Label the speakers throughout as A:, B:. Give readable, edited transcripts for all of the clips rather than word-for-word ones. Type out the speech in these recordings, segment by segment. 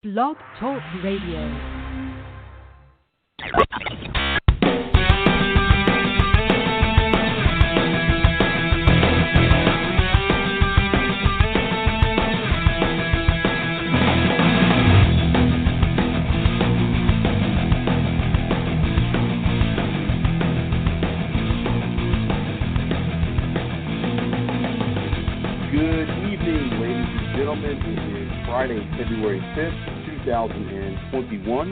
A: Blog Talk Radio.
B: Friday, February 5th, 2021.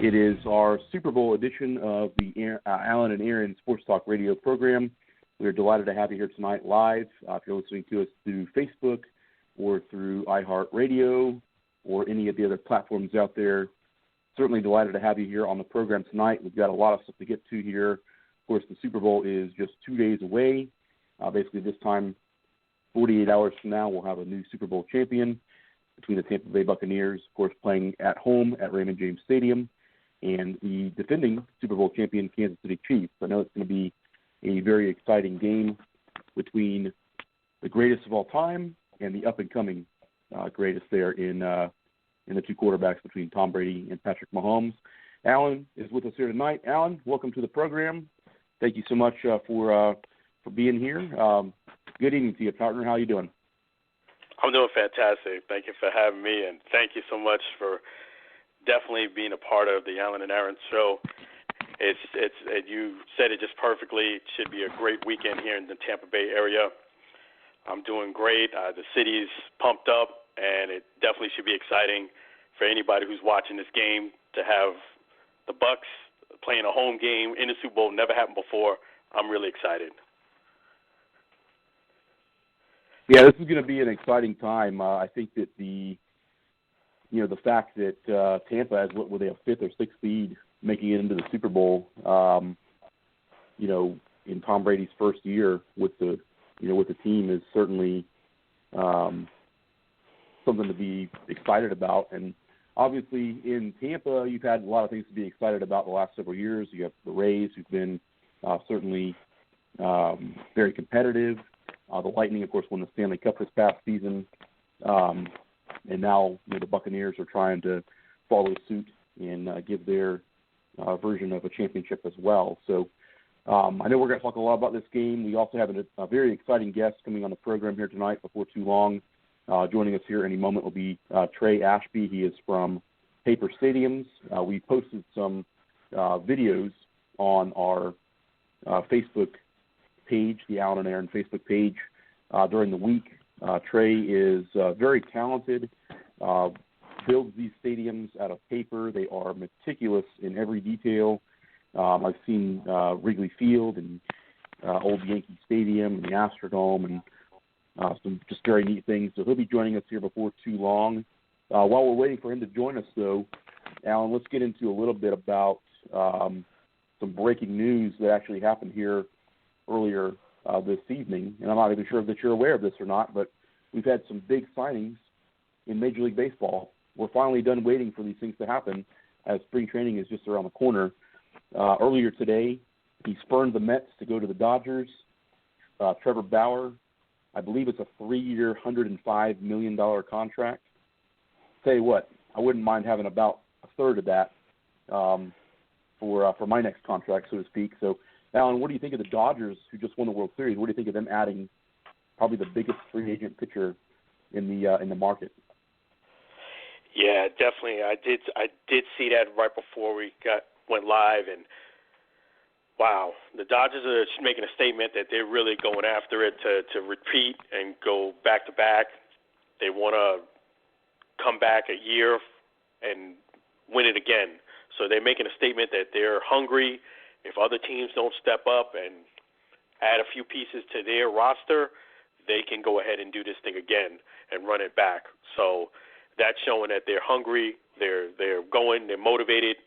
B: It is our Super Bowl edition of the Alan and Aaron Sports Talk Radio program. We are delighted to have you here tonight live. If you're listening to us through Facebook or through iHeartRadio or any of the other platforms out there, certainly delighted to have you here on the program tonight. We've got a lot of stuff to get to here. Of course, the Super Bowl is just 2 days away. Basically, this time, 48 hours from now, we'll have a new Super Bowl champion between the Tampa Bay Buccaneers, of course, playing at home at Raymond James Stadium, and the defending Super Bowl champion Kansas City Chiefs. I know it's going to be a very exciting game between the greatest of all time and the up-and-coming greatest there in the two quarterbacks between Tom Brady and Patrick Mahomes. Alan is with us here tonight. Alan, welcome to the program. Thank you so much for being here. Good evening to you, partner. How are you doing?
C: I'm doing fantastic. Thank you for having me, and thank you so much for definitely being a part of the Alan and Aaron show. It's you said it just perfectly. It should be a great weekend here in the Tampa Bay area. I'm doing great. The city's pumped up, and it definitely should be exciting for anybody who's watching this game to have the Bucs playing a home game in the Super Bowl. Never happened before. I'm really excited.
B: Yeah, this is going to be an exciting time. I think that the fact that Tampa has they have fifth or sixth seed making it into the Super Bowl, in Tom Brady's first year with the team is certainly something to be excited about. And obviously in Tampa, you've had a lot of things to be excited about the last several years. You have the Rays, who've been certainly very competitive. The Lightning, of course, won the Stanley Cup this past season, and now the Buccaneers are trying to follow suit and give their version of a championship as well. So I know we're going to talk a lot about this game. We also have a very exciting guest coming on the program here tonight before too long. Joining us here any moment will be Trey Ashby. He is from Paper Stadiums. We posted some videos on our Facebook page, the Alan and Aaron Facebook page, during the week. Trey is very talented, builds these stadiums out of paper. They are meticulous in every detail. I've seen Wrigley Field and Old Yankee Stadium and the Astrodome and some just very neat things. So he'll be joining us here before too long. While we're waiting for him to join us, though, Alan, let's get into a little bit about some breaking news that actually happened here earlier this evening, and I'm not even sure that you're aware of this or not, but we've had some big signings in Major League Baseball. We're finally done waiting for these things to happen as spring training is just around the corner. Earlier today, he spurned the Mets to go to the Dodgers. Trevor Bauer, I believe it's a 3-year, $105 million contract. Tell you what, I wouldn't mind having about a third of that for my next contract, so to speak. So, Alan, what do you think of the Dodgers, who just won the World Series? What do you think of them adding probably the biggest free agent pitcher in the market?
C: Yeah, definitely. I did see that right before we went live, and wow, the Dodgers are making a statement that they're really going after it to repeat and go back to back. They want to come back a year and win it again. So they're making a statement that they're hungry. If other teams don't step up and add a few pieces to their roster, they can go ahead and do this thing again and run it back. So that's showing that they're hungry, they're going, they're motivated,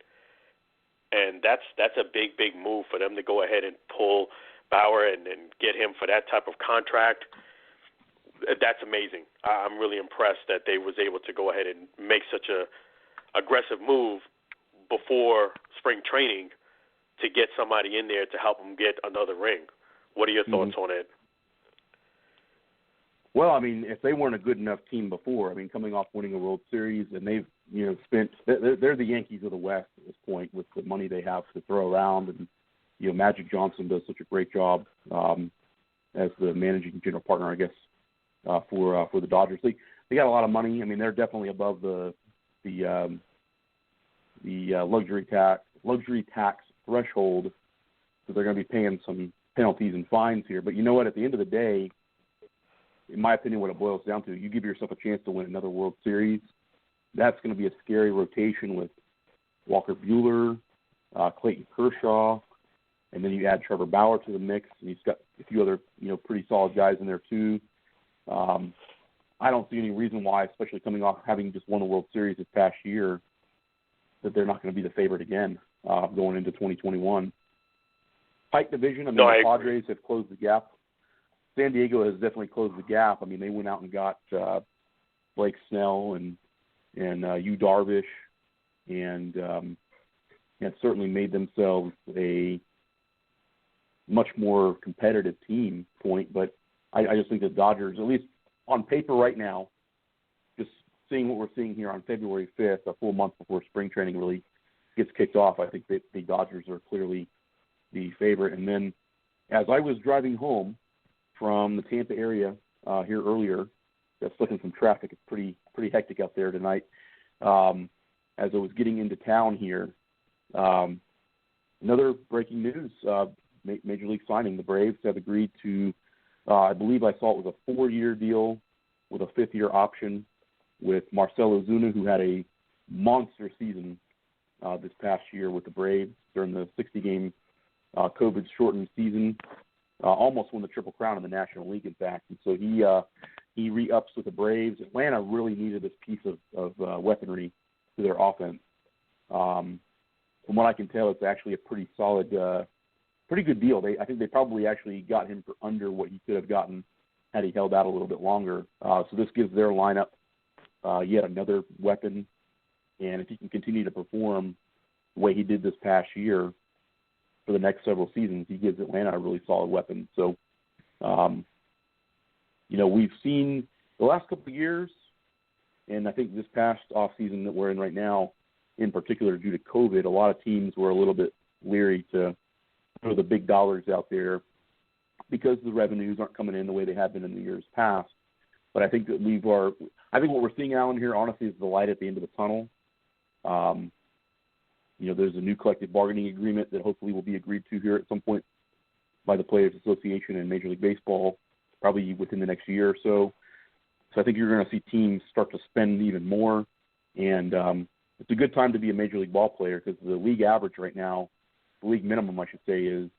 C: and that's a big move for them to go ahead and pull Bauer and get him for that type of contract. That's amazing. I'm really impressed that they was able to go ahead and make such a aggressive move before spring training to get somebody in there to help them get another ring. What are your thoughts on it?
B: Well, I mean, if they weren't a good enough team before, coming off winning a World Series, and they've spent. They're the Yankees of the West at this point with the money they have to throw around, and Magic Johnson does such a great job as the managing general partner, I guess, for the Dodgers. They got a lot of money. I mean, they're definitely above the luxury tax threshold, so they're going to be paying some penalties and fines here. But you know what? At the end of the day, in my opinion, what it boils down to, you give yourself a chance to win another World Series. That's going to be a scary rotation with Walker Buehler, Clayton Kershaw, and then you add Trevor Bauer to the mix, and he's got a few other pretty solid guys in there too. I don't see any reason why, especially coming off having just won the World Series this past year, that they're not going to be the favorite again going into 2021. Pike division, the Padres have closed the gap. San Diego has definitely closed the gap. I mean, they went out and got Blake Snell and Yu Darvish, and have certainly made themselves a much more competitive team point. But I just think the Dodgers, at least on paper right now, just seeing what we're seeing here on February 5th, a full month before spring training really gets kicked off, I think that the Dodgers are clearly the favorite. And then as I was driving home from the Tampa area here earlier, just looking some traffic, it's pretty hectic out there tonight. As I was getting into town here, another breaking news, Major League signing. The Braves have agreed to, I believe I saw it was a 4-year deal with a 5th-year option with Marcell Ozuna, who had a monster season this past year with the Braves during the 60-game COVID-shortened season. Almost won the Triple Crown in the National League, in fact. And so he re-ups with the Braves. Atlanta really needed this piece of weaponry to their offense. From what I can tell, it's actually a pretty solid, pretty good deal. I think they probably actually got him for under what he could have gotten had he held out a little bit longer. So this gives their lineup yet another weapon. And if he can continue to perform the way he did this past year for the next several seasons, he gives Atlanta a really solid weapon. So, we've seen the last couple of years, and I think this past offseason that we're in right now, in particular due to COVID, a lot of teams were a little bit leery to throw the big dollars out there because the revenues aren't coming in the way they have been in the years past. But I think that I think what we're seeing, Alan, here, honestly, is the light at the end of the tunnel. There's a new collective bargaining agreement that hopefully will be agreed to here at some point by the Players Association and Major League Baseball, probably within the next year or so. So I think you're going to see teams start to spend even more. And it's a good time to be a Major League ball player because the league average right now, the league minimum, I should say, is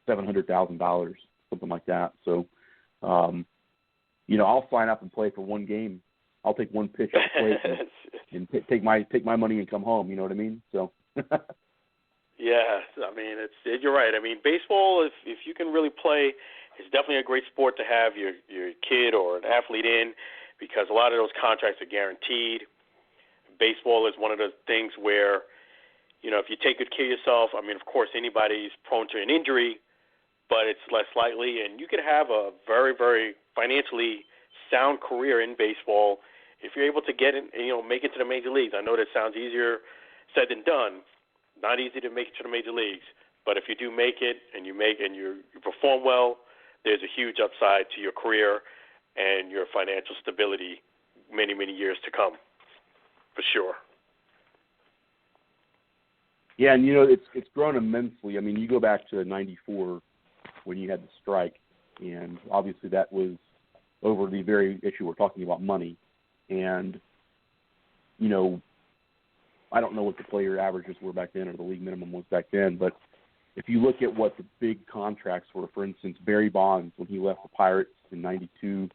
B: $700,000, something like that. So, I'll sign up and play for one game. I'll take one pitch at the plate and take my money and come home. You know what I mean? So.
C: Yeah, I mean, you're right. I mean, baseball, if you can really play, it's definitely a great sport to have your kid or an athlete in because a lot of those contracts are guaranteed. Baseball is one of the things where, if you take good care of yourself, I mean, of course, anybody's prone to an injury, but it's less likely, and you could have a very, very financially sound career in baseball if you're able to get in, make it to the major leagues. I know that sounds easier said than done. Not easy to make it to the major leagues, but if you do make it and you perform well, there's a huge upside to your career and your financial stability many, many years to come, for sure.
B: Yeah, and it's grown immensely. I mean, you go back to '94 when you had the strike, and obviously that was over the very issue we're talking about, money. And I don't know what the player averages were back then or the league minimum was back then, but if you look at what the big contracts were, for instance, Barry Bonds, when he left the Pirates in '92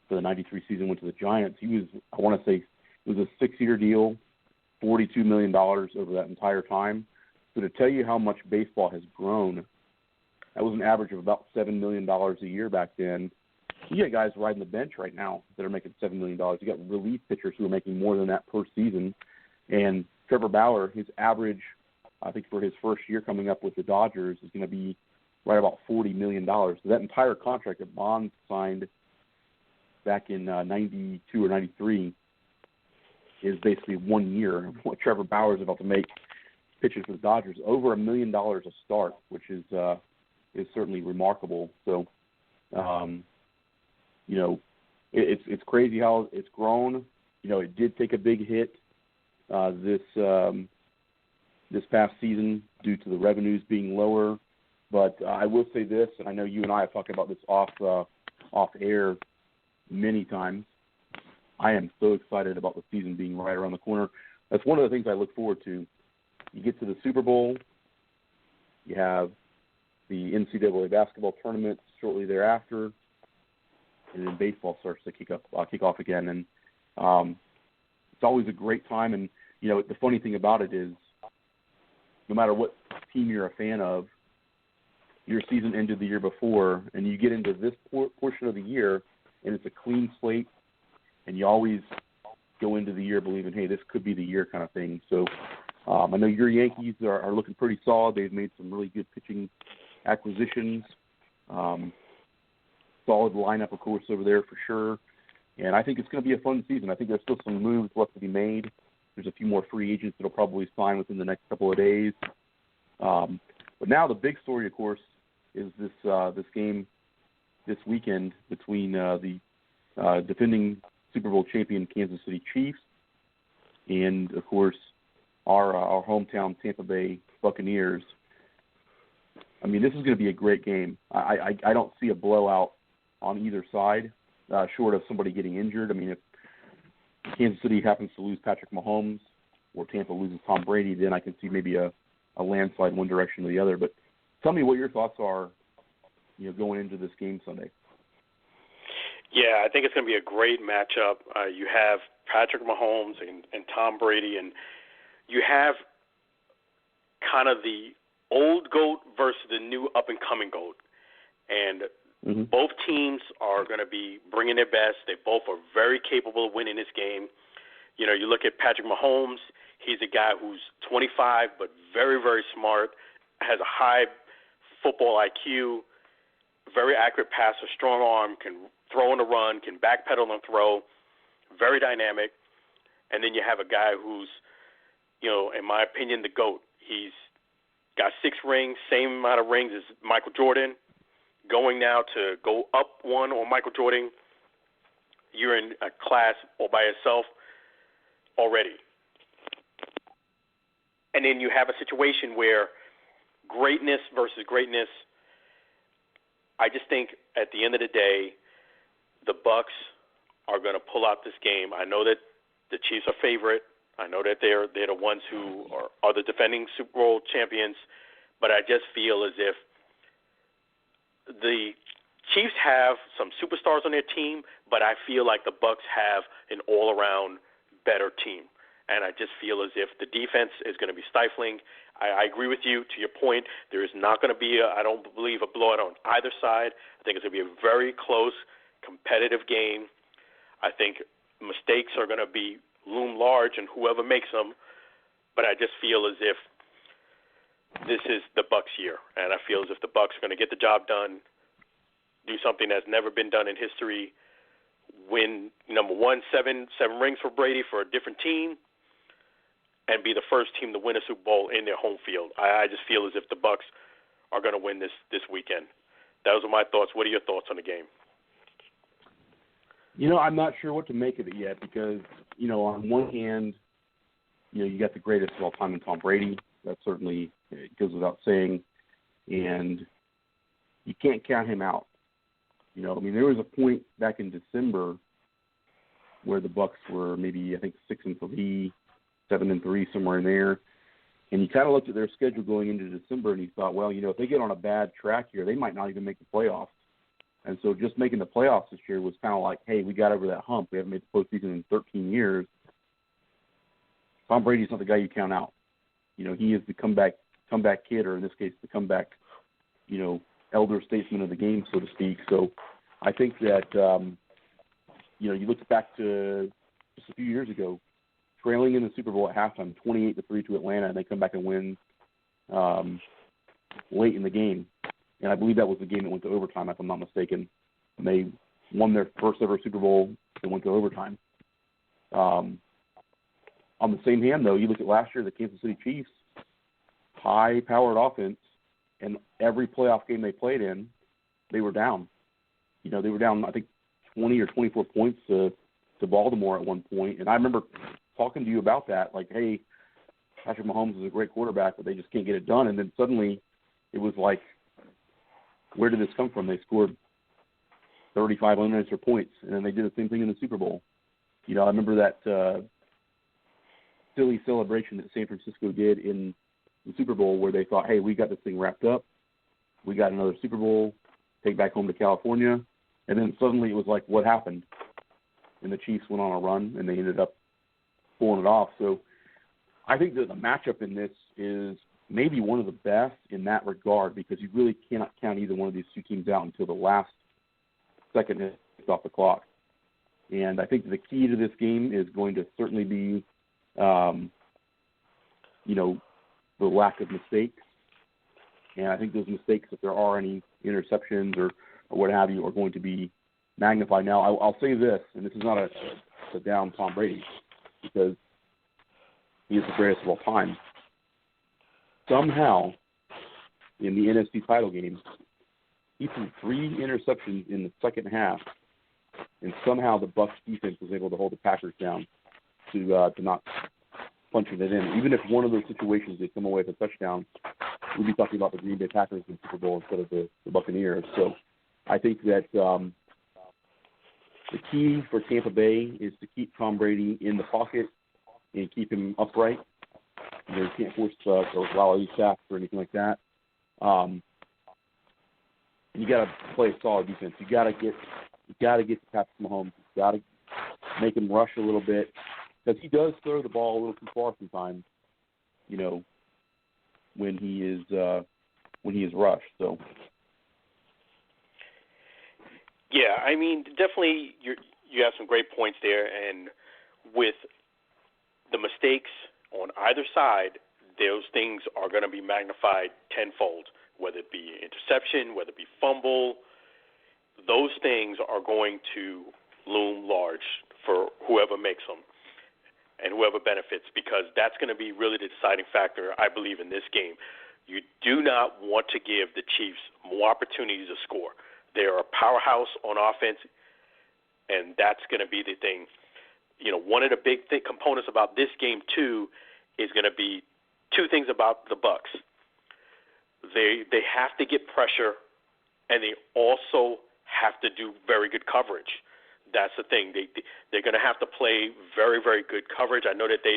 B: for the '93 season, went to the Giants, he was, I want to say, it was a 6-year deal, $42 million over that entire time. So to tell you how much baseball has grown, that was an average of about $7 million a year back then. You got guys riding the bench right now that are making $7 million. You got relief pitchers who are making more than that per season. And Trevor Bauer, his average, I think for his first year coming up with the Dodgers, is going to be right about $40 million. So that entire contract that Bonds signed back in '92 or '93 is basically 1 year of what Trevor Bauer is about to make pitching for the Dodgers. Over $1 million a start, which is certainly remarkable. So, it's crazy how it's grown. It did take a big hit this past season due to the revenues being lower. But I will say this, and I know you and I have talked about this off air many times. I am so excited about the season being right around the corner. That's one of the things I look forward to. You get to the Super Bowl, you have the NCAA basketball tournament shortly thereafter, and then baseball starts to kick off again. And it's always a great time. And the funny thing about it is, no matter what team you're a fan of, your season ended the year before, and you get into this portion of the year, and it's a clean slate, and you always go into the year believing, hey, this could be the year kind of thing. So I know your Yankees are looking pretty solid. They've made some really good pitching acquisitions. Solid lineup, of course, over there for sure. And I think it's going to be a fun season. I think there's still some moves left to be made. There's a few more free agents that will probably sign within the next couple of days. But now the big story, of course, is this game this weekend between the defending Super Bowl champion Kansas City Chiefs and, of course, our hometown Tampa Bay Buccaneers. I mean, this is going to be a great game. I don't see a blowout on either side, short of somebody getting injured. I mean, if Kansas City happens to lose Patrick Mahomes or Tampa loses Tom Brady, then I can see maybe a landslide one direction or the other. But tell me what your thoughts are, going into this game Sunday.
C: Yeah, I think it's going to be a great matchup. You have Patrick Mahomes and Tom Brady, and you have kind of the old GOAT versus the new up-and-coming GOAT. And both teams are going to be bringing their best. They both are very capable of winning this game. You look at Patrick Mahomes, he's a guy who's 25 but very, very smart, has a high football IQ, very accurate passer, strong arm, can throw on the run, can backpedal and throw, very dynamic. And then you have a guy who's, in my opinion, the GOAT. He's got 6 rings, same amount of rings as Michael Jordan. Going now to go up one on Michael Jordan, you're in a class all by yourself already. And then you have a situation where greatness versus greatness, I just think at the end of the day, the Bucs are going to pull out this game. I know that the Chiefs are favorite. I know that they're the ones who are the defending Super Bowl champions, but I just feel as if the Chiefs have some superstars on their team, but I feel like the Bucs have an all-around better team. And I just feel as if the defense is going to be stifling. I agree with you. To your point, there is not going to be, I don't believe, a blowout on either side. I think it's going to be a very close, competitive game. I think mistakes are going to loom large, and whoever makes them. But I just feel as if this is the Bucs' year, and I feel as if the Bucs are going to get the job done, do something that's never been done in history, win, number one, seven rings for Brady for a different team, and be the first team to win a Super Bowl in their home field. I just feel as if the Bucs are going to win this weekend. Those are my thoughts. What are your thoughts on the game?
B: I'm not sure what to make of it yet because, on one hand, you got the greatest of all time in Tom Brady. That certainly goes without saying. And you can't count him out. There was a point back in December where the Bucs were maybe, I think, 6-3, 7-3, somewhere in there. And you kind of looked at their schedule going into December and you thought, well, if they get on a bad track here, they might not even make the playoffs. And so just making the playoffs this year was kind of like, hey, we got over that hump. We haven't made the postseason in 13 years. Tom Brady's not the guy you count out. He is the comeback kid, or in this case, the comeback, elder statesman of the game, so to speak. So I think that, you look back to just a few years ago, trailing in the Super Bowl at halftime, 28-3 to Atlanta, and they come back and win late in the game. And I believe that was the game that went to overtime, if I'm not mistaken. And they won their first ever Super Bowl and went to overtime. On the same hand, though, you look at last year, the Kansas City Chiefs, high-powered offense, and every playoff game they played in, they were down. You know, they were down, I think, 20 or 24 points to Baltimore at one point. And I remember talking to you about that, like, hey, Patrick Mahomes is a great quarterback, but they just can't get it done. And then suddenly it was like, where did this come from? They scored 35 unanswered points, and then they did the same thing in the Super Bowl. You know, I remember that silly celebration that San Francisco did in the Super Bowl where they thought, hey, we got this thing wrapped up. We got another Super Bowl, take back home to California. And then suddenly it was like, what happened? And the Chiefs went on a run, and they ended up pulling it off. So I think that the matchup in this is maybe one of the best in that regard because you really cannot count either one of these two teams out until the last second hit off the clock. And I think the key to this game is going to certainly be, you know, the lack of mistakes. And I think those mistakes, if there are any interceptions or what have you, are going to be magnified. Now, I'll say this, and this is not a down Tom Brady, because he is the greatest of all time. Somehow, in the NFC title game, he threw 3 interceptions in the second half, and somehow the Bucs defense was able to hold the Packers down to not punching it in. Even if one of those situations they come away with a touchdown, we'd be talking about the Green Bay Packers in the Super Bowl instead of the Buccaneers. So I think that the key for Tampa Bay is to keep Tom Brady in the pocket and keep him upright. You know, you can't force or allow any sacks or anything like that. You got to play a solid defense. You got to get to Patrick Mahomes. You got to make him rush a little bit because he does throw the ball a little too far sometimes. You know, when he is rushed. So.
C: Yeah, I mean, definitely you have some great points there, and with the mistakes on either side, those things are going to be magnified tenfold, whether it be interception, whether it be fumble. Those things are going to loom large for whoever makes them and whoever benefits, because that's going to be really the deciding factor, I believe, in this game. You do not want to give the Chiefs more opportunities to score. They're a powerhouse on offense, and that's going to be the thing. You know, one of the big components about this game, too, is going to be 2 things about the Bucs. They have to get pressure, and they also have to do very good coverage. That's the thing. They're going to have to play very, very good coverage. I know that they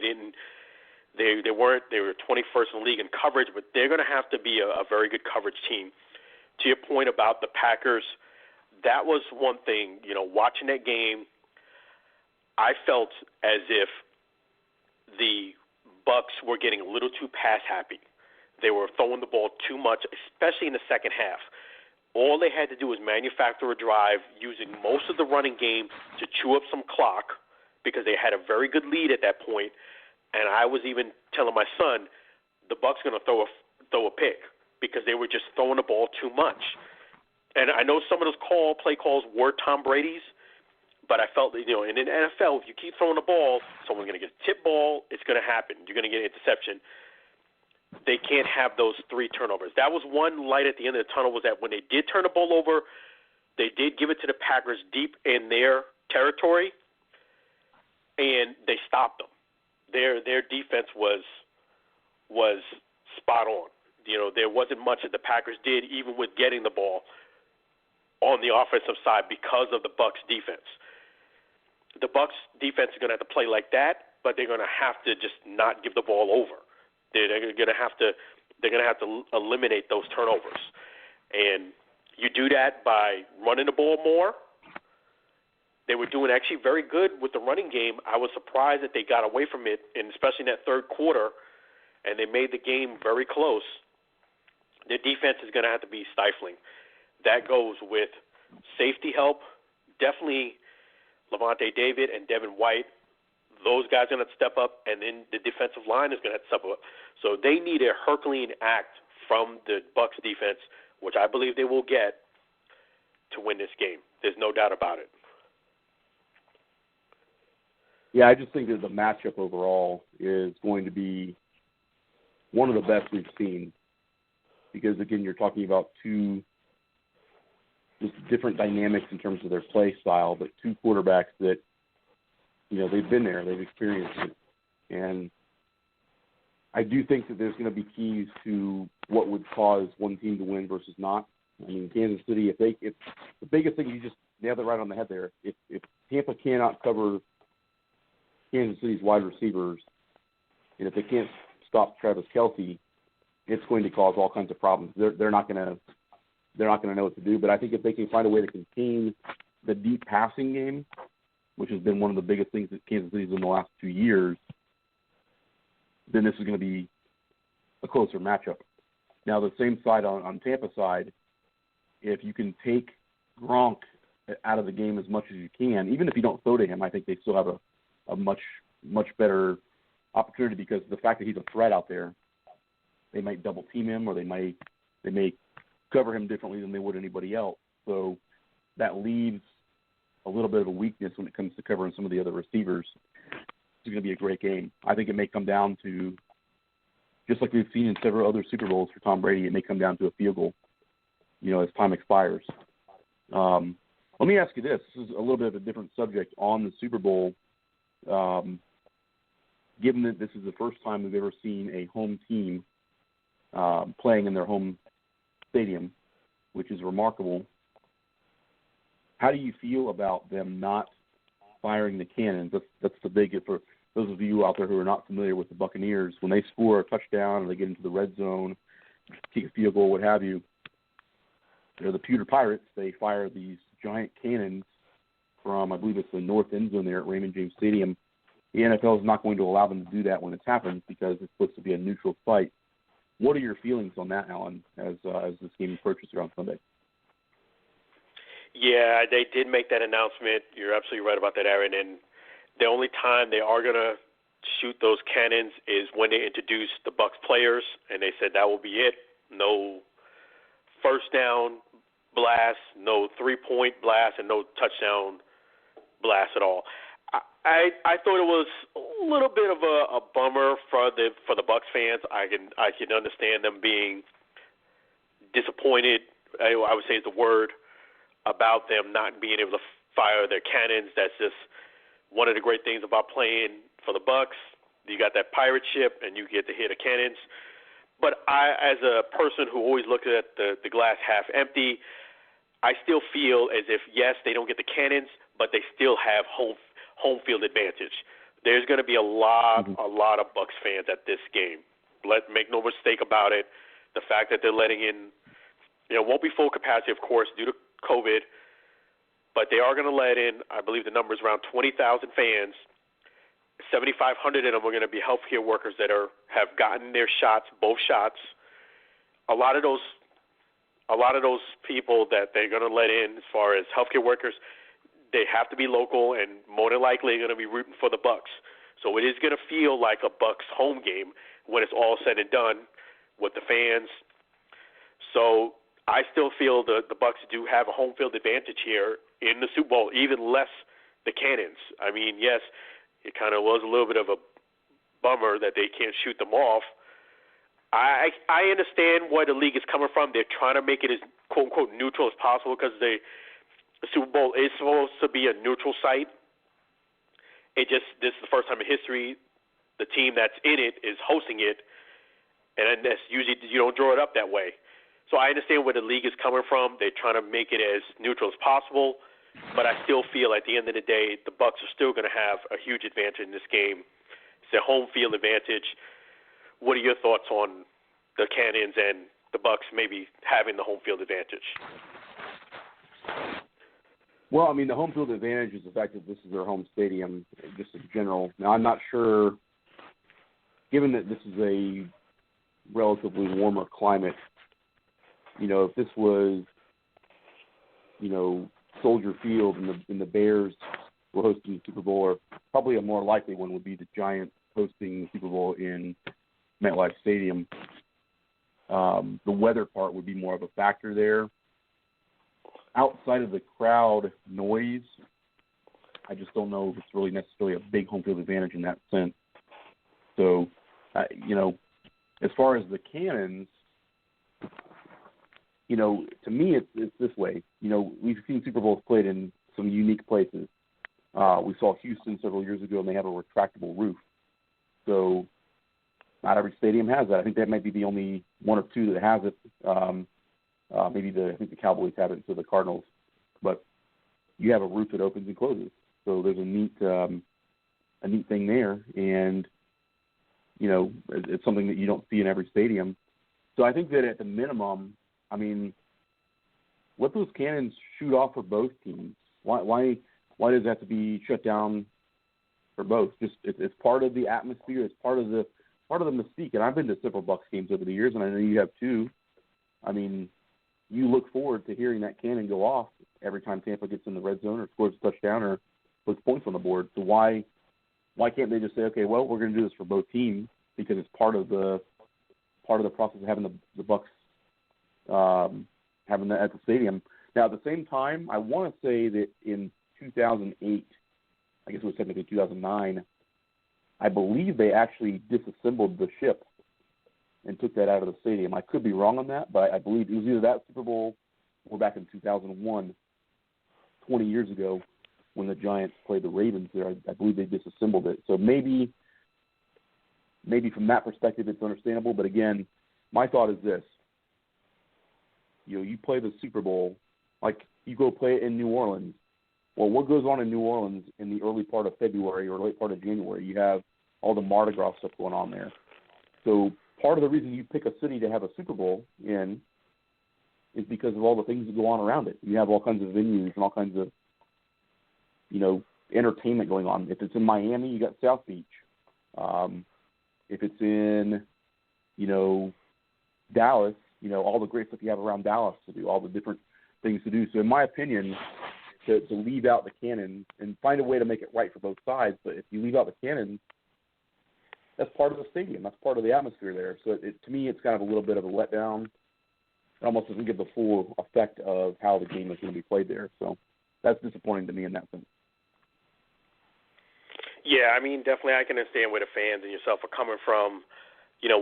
C: were 21st in the league in coverage, but they're going to have to be a very good coverage team. To your point about the Packers, that was one thing, you know, watching that game, I felt as if the Bucs were getting a little too pass happy. They were throwing the ball too much, especially in the second half. All they had to do was manufacture a drive using most of the running game to chew up some clock because they had a very good lead at that point. And I was even telling my son, the Bucs going to throw a pick because they were just throwing the ball too much. And I know some of those play calls were Tom Brady's, but I felt that, you know, in the NFL, if you keep throwing the ball, someone's going to get a tip ball, it's going to happen. You're going to get an interception. They can't have those 3 turnovers. That was one light at the end of the tunnel, was that when they did turn the ball over, they did give it to the Packers deep in their territory, and they stopped them. Their defense was spot on. You know, there wasn't much that the Packers did, even with getting the ball on the offensive side, because of the Bucs defense. The Bucs defense is going to have to play like that, but they're going to have to just not give the ball over. They're going to have to eliminate those turnovers, and you do that by running the ball more. They were doing actually very good with the running game. I was surprised that they got away from it, and especially in that third quarter, and they made the game very close. Their defense is going to have to be stifling. That goes with safety help, definitely Levante David and Devin White. Those guys are going to step up, and then the defensive line is going to step up. So they need a Herculean act from the Bucs defense, which I believe they will get, to win this game. There's no doubt about it.
B: Yeah, I just think that the matchup overall is going to be one of the best we've seen because, again, you're talking about two just different dynamics in terms of their play style, but two quarterbacks that, they've been there, they've experienced it. And I do think that there's going to be keys to what would cause one team to win versus not. I mean, Kansas City, if the biggest thing, you just nailed it right on the head there. If Tampa cannot cover Kansas City's wide receivers, and if they can't stop Travis Kelce, it's going to cause all kinds of problems. They're not going to know what to do. But I think if they can find a way to contain the deep passing game, which has been one of the biggest things that Kansas City's in the last 2 years, then this is going to be a closer matchup. Now, the same side on Tampa side, if you can take Gronk out of the game as much as you can, even if you don't throw to him, I think they still have a much, much better opportunity because the fact that he's a threat out there, they might double team him or they may cover him differently than they would anybody else. So that leaves a little bit of a weakness when it comes to covering some of the other receivers. It's going to be a great game. I think it may come down to, just like we've seen in several other Super Bowls for Tom Brady, it may come down to a field goal, as time expires. Let me ask you this. This is a little bit of a different subject on the Super Bowl. Given that this is the first time we've ever seen a home team playing in their home stadium, which is remarkable, how do you feel about them not firing the cannons? That's the big – for those of you out there who are not familiar with the Buccaneers, when they score a touchdown or they get into the red zone, kick a field goal, what have you, they're the Pewter Pirates. They fire these giant cannons from, I believe it's the north end zone there at Raymond James Stadium. The NFL is not going to allow them to do that when it's happened because it's supposed to be a neutral site. What are your feelings on that, Alan, as this game approaches around Sunday?
C: Yeah, they did make that announcement. You're absolutely right about that, Aaron. And the only time they are going to shoot those cannons is when they introduce the Bucs players, and they said that will be it. No first down blast, no three-point blast, and no touchdown blast at all. I thought it was a little bit of a bummer for the Bucs fans. I can understand them being disappointed. I would say is the word about them not being able to fire their cannons. That's just one of the great things about playing for the Bucs. You got that pirate ship, and you get to hit the cannons. But I, as a person who always looks at the glass half empty, I still feel as if, yes, they don't get the cannons, but they still have home field advantage. There's going to be a lot of Bucs fans at this game. Make no mistake about it. The fact that they're letting in, won't be full capacity, of course, due to COVID, but they are going to let in, I believe the number is around 20,000 fans. 7,500 of them are going to be healthcare workers that have gotten their shots, both shots. A lot of those people that they're going to let in, as far as healthcare workers, they have to be local and more than likely going to be rooting for the Bucs. So it is going to feel like a Bucs home game when it's all said and done with the fans. So I still feel the Bucs do have a home field advantage here in the Super Bowl, even less the cannons. I mean, yes, it kind of was a little bit of a bummer that they can't shoot them off. I understand where the league is coming from. They're trying to make it as quote-unquote neutral as possible because the Super Bowl is supposed to be a neutral site. This is the first time in history the team that's in it is hosting it, and that's usually you don't draw it up that way. So I understand where the league is coming from. They're trying to make it as neutral as possible, but I still feel at the end of the day the Bucs are still going to have a huge advantage in this game. It's a home field advantage. What are your thoughts on the Cannons and the Bucs maybe having the home field advantage?
B: Well, I mean, the home field advantage is the fact that this is their home stadium, just in general. Now, I'm not sure, given that this is a relatively warmer climate, if this was, Soldier Field and the Bears were hosting the Super Bowl, or probably a more likely one would be the Giants hosting the Super Bowl in MetLife Stadium. The weather part would be more of a factor there. Outside of the crowd noise, I just don't know if it's really necessarily a big home field advantage in that sense. So, as far as the Cannons, to me it's this way. We've seen Super Bowls played in some unique places. We saw Houston several years ago, and they have a retractable roof. So not every stadium has that. I think that might be the only one or two that has it. I think the Cowboys have it, so the Cardinals. But you have a roof that opens and closes. So there's a neat thing there, and it's something that you don't see in every stadium. So I think that at the minimum, let those cannons shoot off for both teams. Why does it have to be shut down for both? Just it's part of the atmosphere. It's part of the mystique. And I've been to several Bucs games over the years, and I know you have too. You look forward to hearing that cannon go off every time Tampa gets in the red zone or scores a touchdown or puts points on the board. So why can't they just say, okay, well, we're going to do this for both teams because it's part of the process of having the Bucs having that at the stadium. Now, at the same time, I want to say that in 2008, I guess it was technically 2009, I believe they actually disassembled the ship and took that out of the stadium. I could be wrong on that, but I believe it was either that Super Bowl or back in 2001, 20 years ago, when the Giants played the Ravens there. I believe they disassembled it. So maybe from that perspective it's understandable. But again, my thought is this. You play the Super Bowl, like you go play it in New Orleans. Well, what goes on in New Orleans in the early part of February or late part of January? You have all the Mardi Gras stuff going on there. So part of the reason you pick a city to have a Super Bowl in is because of all the things that go on around it. You have all kinds of venues and all kinds of, entertainment going on. If it's in Miami, you got South Beach. If it's in, Dallas, all the great stuff you have around Dallas to do, all the different things to do. So in my opinion, to leave out the cannon and find a way to make it right for both sides, but if you leave out the cannon, that's part of the stadium. That's part of the atmosphere there. So to me, it's kind of a little bit of a letdown. It almost doesn't give the full effect of how the game is going to be played there. So that's disappointing to me in that sense.
C: Yeah, definitely I can understand where the fans and yourself are coming from,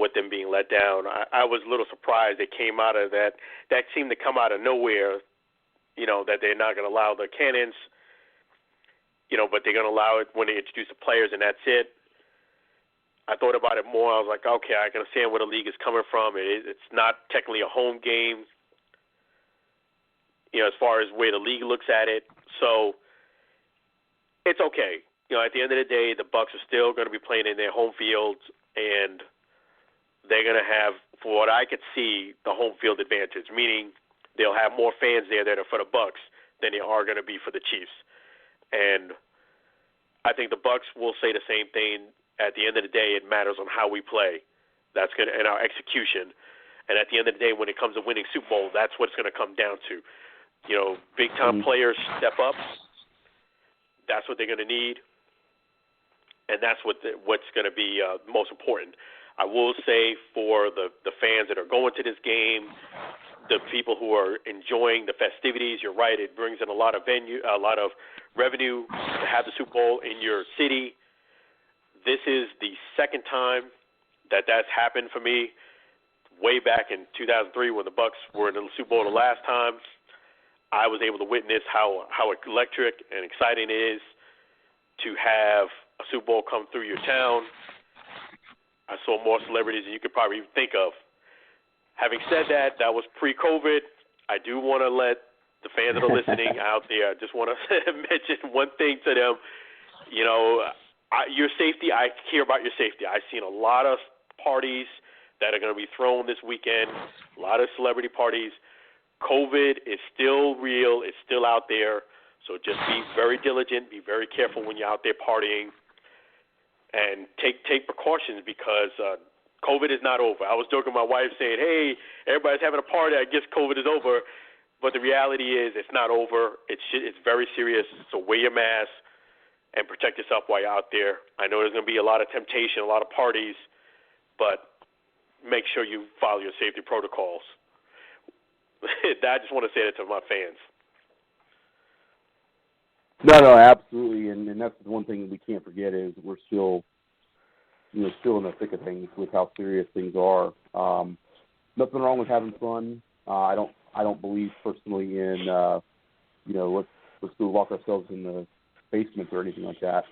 C: with them being let down. I was a little surprised they came out of that. That seemed to come out of nowhere, that they're not going to allow the cannons, but they're going to allow it when they introduce the players, and that's it. I thought about it more. I was like, okay, I can understand where the league is coming from. It's not technically a home game, as far as where the league looks at it. So it's okay. At the end of the day, the Bucs are still going to be playing in their home fields, and they're going to have, for what I could see, the home field advantage, meaning they'll have more fans there that are for the Bucs than they are going to be for the Chiefs. And I think the Bucs will say the same thing. At the end of the day, it matters on how we play. That's going to, and our execution. And at the end of the day, when it comes to winning Super Bowl, that's what it's going to come down to. Big time players step up. That's what they're going to need. And that's what's going to be most important. I will say for the fans that are going to this game, the people who are enjoying the festivities, you're right, it brings in a lot of revenue to have the Super Bowl in your city. This is the second time that's happened for me. Way back in 2003 when the Bucs were in the Super Bowl the last time, I was able to witness how electric and exciting it is to have a Super Bowl come through your town. I saw more celebrities than you could probably even think of. Having said that, that was pre-COVID. I do want to let the fans that are listening out there, I just want to mention one thing to them. Your safety, I care about your safety. I've seen a lot of parties that are going to be thrown this weekend, a lot of celebrity parties. COVID is still real. It's still out there. So just be very diligent, be very careful when you're out there partying, and take precautions because COVID is not over. I was joking with my wife saying, hey, everybody's having a party. I guess COVID is over. But the reality is it's not over. It's very serious. So wear your mask and protect yourself while you're out there. I know there's going to be a lot of temptation, a lot of parties, but make sure you follow your safety protocols. I just want to say that to my fans.
B: No, absolutely, and that's the one thing we can't forget is we're still in the thick of things with how serious things are. Nothing wrong with having fun. I don't believe personally in let's go lock ourselves in the basement or anything like that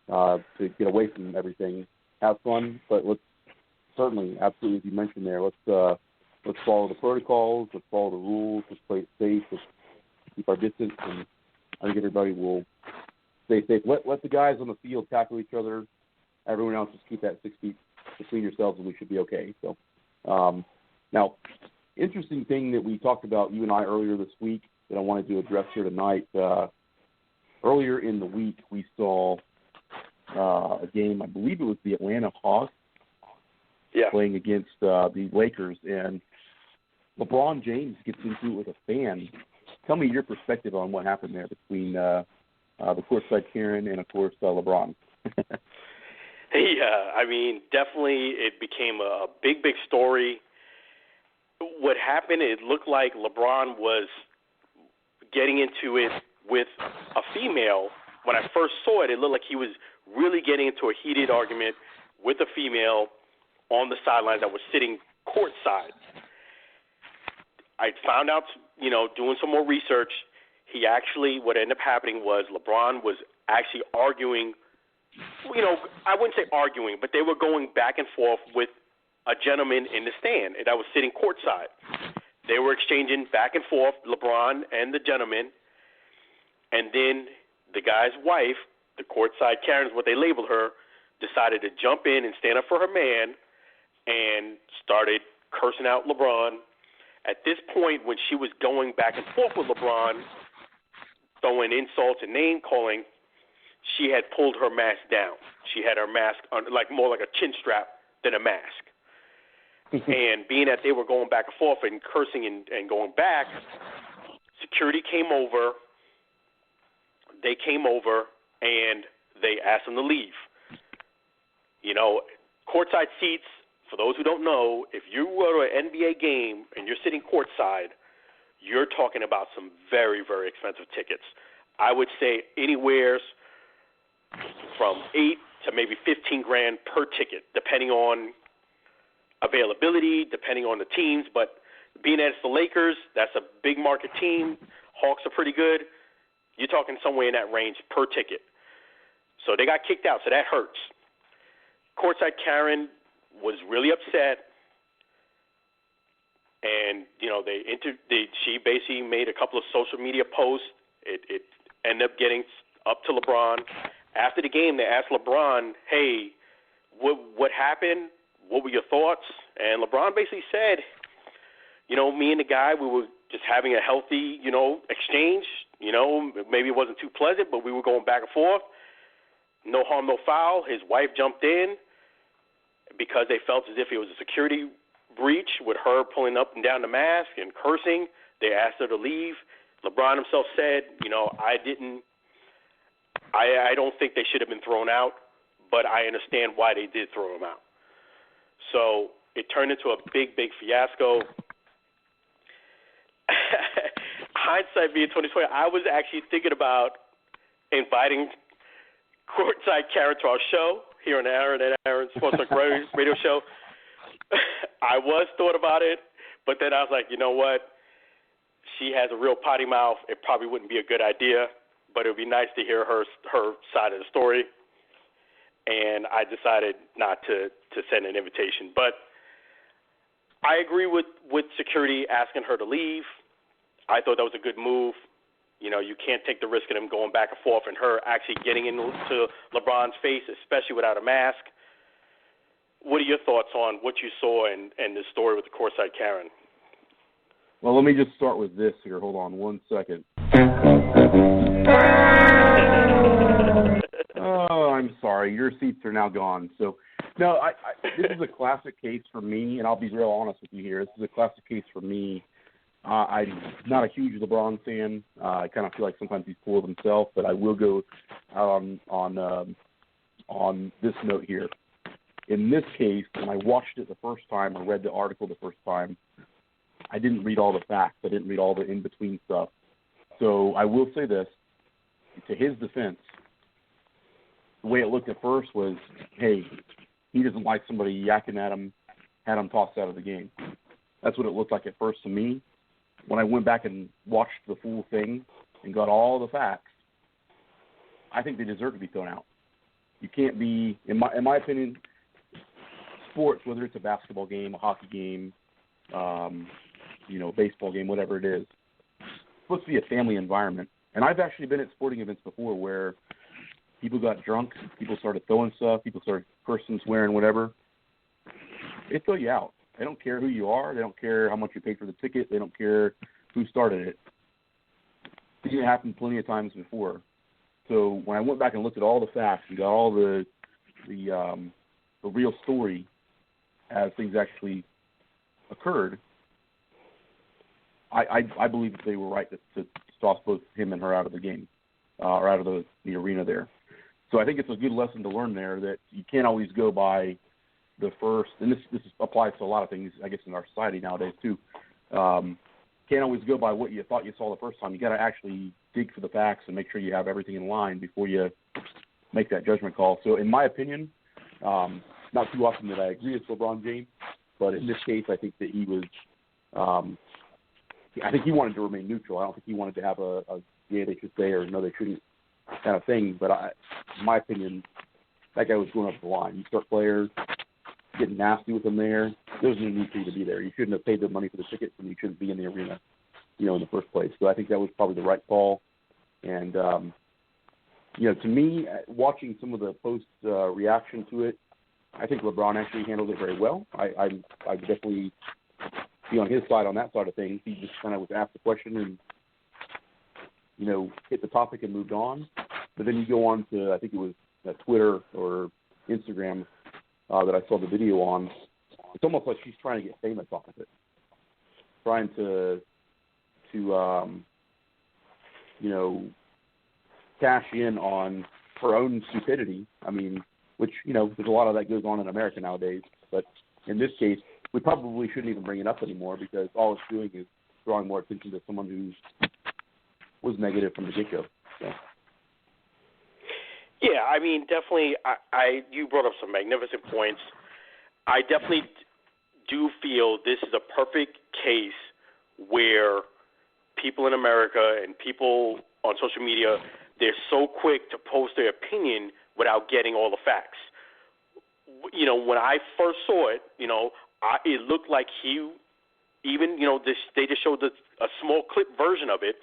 B: to get away from everything. Have fun, but let's certainly, absolutely, as you mentioned there, let's follow the protocols, let's follow the rules, let's play it safe, let's keep our distance, and I think everybody will stay safe. Let the guys on the field tackle each other. Everyone else just keep that 6 feet between yourselves, and we should be okay. So, now, interesting thing that we talked about, you and I, earlier this week that I wanted to address here tonight. Earlier in the week, we saw a game, I believe it was the Atlanta Hawks playing against the Lakers, and LeBron James gets into it with a fan. Tell me your perspective on what happened there between the Courtside Karen and, of course, LeBron.
C: Yeah, I mean, definitely it became a big story. What happened, it looked like LeBron was getting into it with a female. When I first saw it, it looked like he was really getting into a heated argument with a female on the sidelines that was sitting courtside. I found out, doing some more research, what ended up happening was LeBron was actually arguing, I wouldn't say arguing, but they were going back and forth with a gentleman in the stand that was sitting courtside. They were exchanging back and forth, LeBron and the gentleman, and then the guy's wife, the Courtside Karen is what they labeled her, decided to jump in and stand up for her man and started cursing out LeBron. At this point, when she was going back and forth with LeBron, throwing insults and name-calling, she had pulled her mask down. She had her mask on, more like a chin strap than a mask. And being that they were going back and forth and cursing and going back, security came over. They came over, and they asked them to leave. Courtside seats, for those who don't know, if you go to an NBA game and you're sitting courtside, you're talking about some very, very expensive tickets. I would say anywhere from $8,000 to maybe $15,000 per ticket, depending on availability, depending on the teams. But being that it's the Lakers, that's a big market team. Hawks are pretty good. You're talking somewhere in that range per ticket. So they got kicked out, so that hurts. Courtside Karen was really upset, and she basically made a couple of social media posts. It ended up getting up to LeBron. After the game, they asked LeBron, "Hey, what happened? What were your thoughts?" And LeBron basically said, me and the guy, we were just having a healthy, exchange. Maybe it wasn't too pleasant, but we were going back and forth. No harm, no foul. His wife jumped in because they felt as if it was a security breach with her pulling up and down the mask and cursing. They asked her to leave. LeBron himself said, I don't think they should have been thrown out, but I understand why they did throw them out. So it turned into a big fiasco. Hindsight being 2020, I was actually thinking about inviting Courtside Karen to our show here on Aaron Sports Talk radio show. I was thought about it, but then I was like, you know what? She has a real potty mouth. It probably wouldn't be a good idea, but it would be nice to hear her side of the story. And I decided not to send an invitation. But I agree with security asking her to leave. I thought that was a good move. You can't take the risk of them going back and forth and her actually getting into LeBron's face, especially without a mask. What are your thoughts on what you saw and the story with the Courtside Karen?
B: Well, let me just start with this here. Hold on one second. Oh, I'm sorry. Your seats are now gone. So, no, this is a classic case for me, and I'll be real honest with you here. This is a classic case for me. I'm not a huge LeBron fan. I kind of feel like sometimes he's full of himself, but I will go out on this note here. In this case, when I watched it the first time or read the article the first time, I didn't read all the facts. I didn't read all the in-between stuff. So I will say this. to his defense, the way it looked at first was, hey, he doesn't like somebody yakking at him, had him tossed out of the game. That's what it looked like at first to me. When I went back and watched the full thing and got all the facts, I think they deserve to be thrown out. You can't be, in my opinion, sports, whether it's a basketball game, a hockey game, baseball game, whatever it is, it's supposed to be a family environment. And I've actually been at sporting events before where people got drunk, people started throwing stuff, people started cursing, swearing, whatever. They throw you out. They don't care who you are. They don't care how much you paid for the ticket. They don't care who started it. It happened plenty of times before. So when I went back and looked at all the facts and got all the real story as things actually occurred, I believe that they were right to toss both him and her out of the game, or out of the arena there. So I think it's a good lesson to learn there that you can't always go by the first, and this applies to a lot of things, I guess, in our society nowadays too. Can't always go by what you thought you saw the first time. You got to actually dig for the facts and make sure you have everything in line before you make that judgment call. So in my opinion, not too often that I agree with LeBron James, but in this case, I think that he was, I think he wanted to remain neutral. I don't think he wanted to have a yeah, they should say, or no, they shouldn't kind of thing. But in my opinion, that guy was going up the line. You start players getting nasty with them there. There's no need for you to be there. You shouldn't have paid the money for the tickets, and you shouldn't be in the arena, in the first place. So I think that was probably the right call. And, to me, watching some of the post reaction to it, I think LeBron actually handled it very well. I definitely be on his side on that side of things. He just kind of was asked the question and, hit the topic and moved on. But then you go on to, I think it was Twitter or Instagram that I saw the video on. It's almost like she's trying to get famous off of it, trying to cash in on her own stupidity. I mean, which, there's a lot of that goes on in America nowadays. But in this case, we probably shouldn't even bring it up anymore because all it's doing is drawing more attention to someone who was negative from the get-go. So.
C: Yeah, I mean, definitely, you brought up some magnificent points. I definitely do feel this is a perfect case where people in America and people on social media, they're so quick to post their opinion without getting all the facts. When I first saw it, it looked like he, even, they just showed a small clip version of it.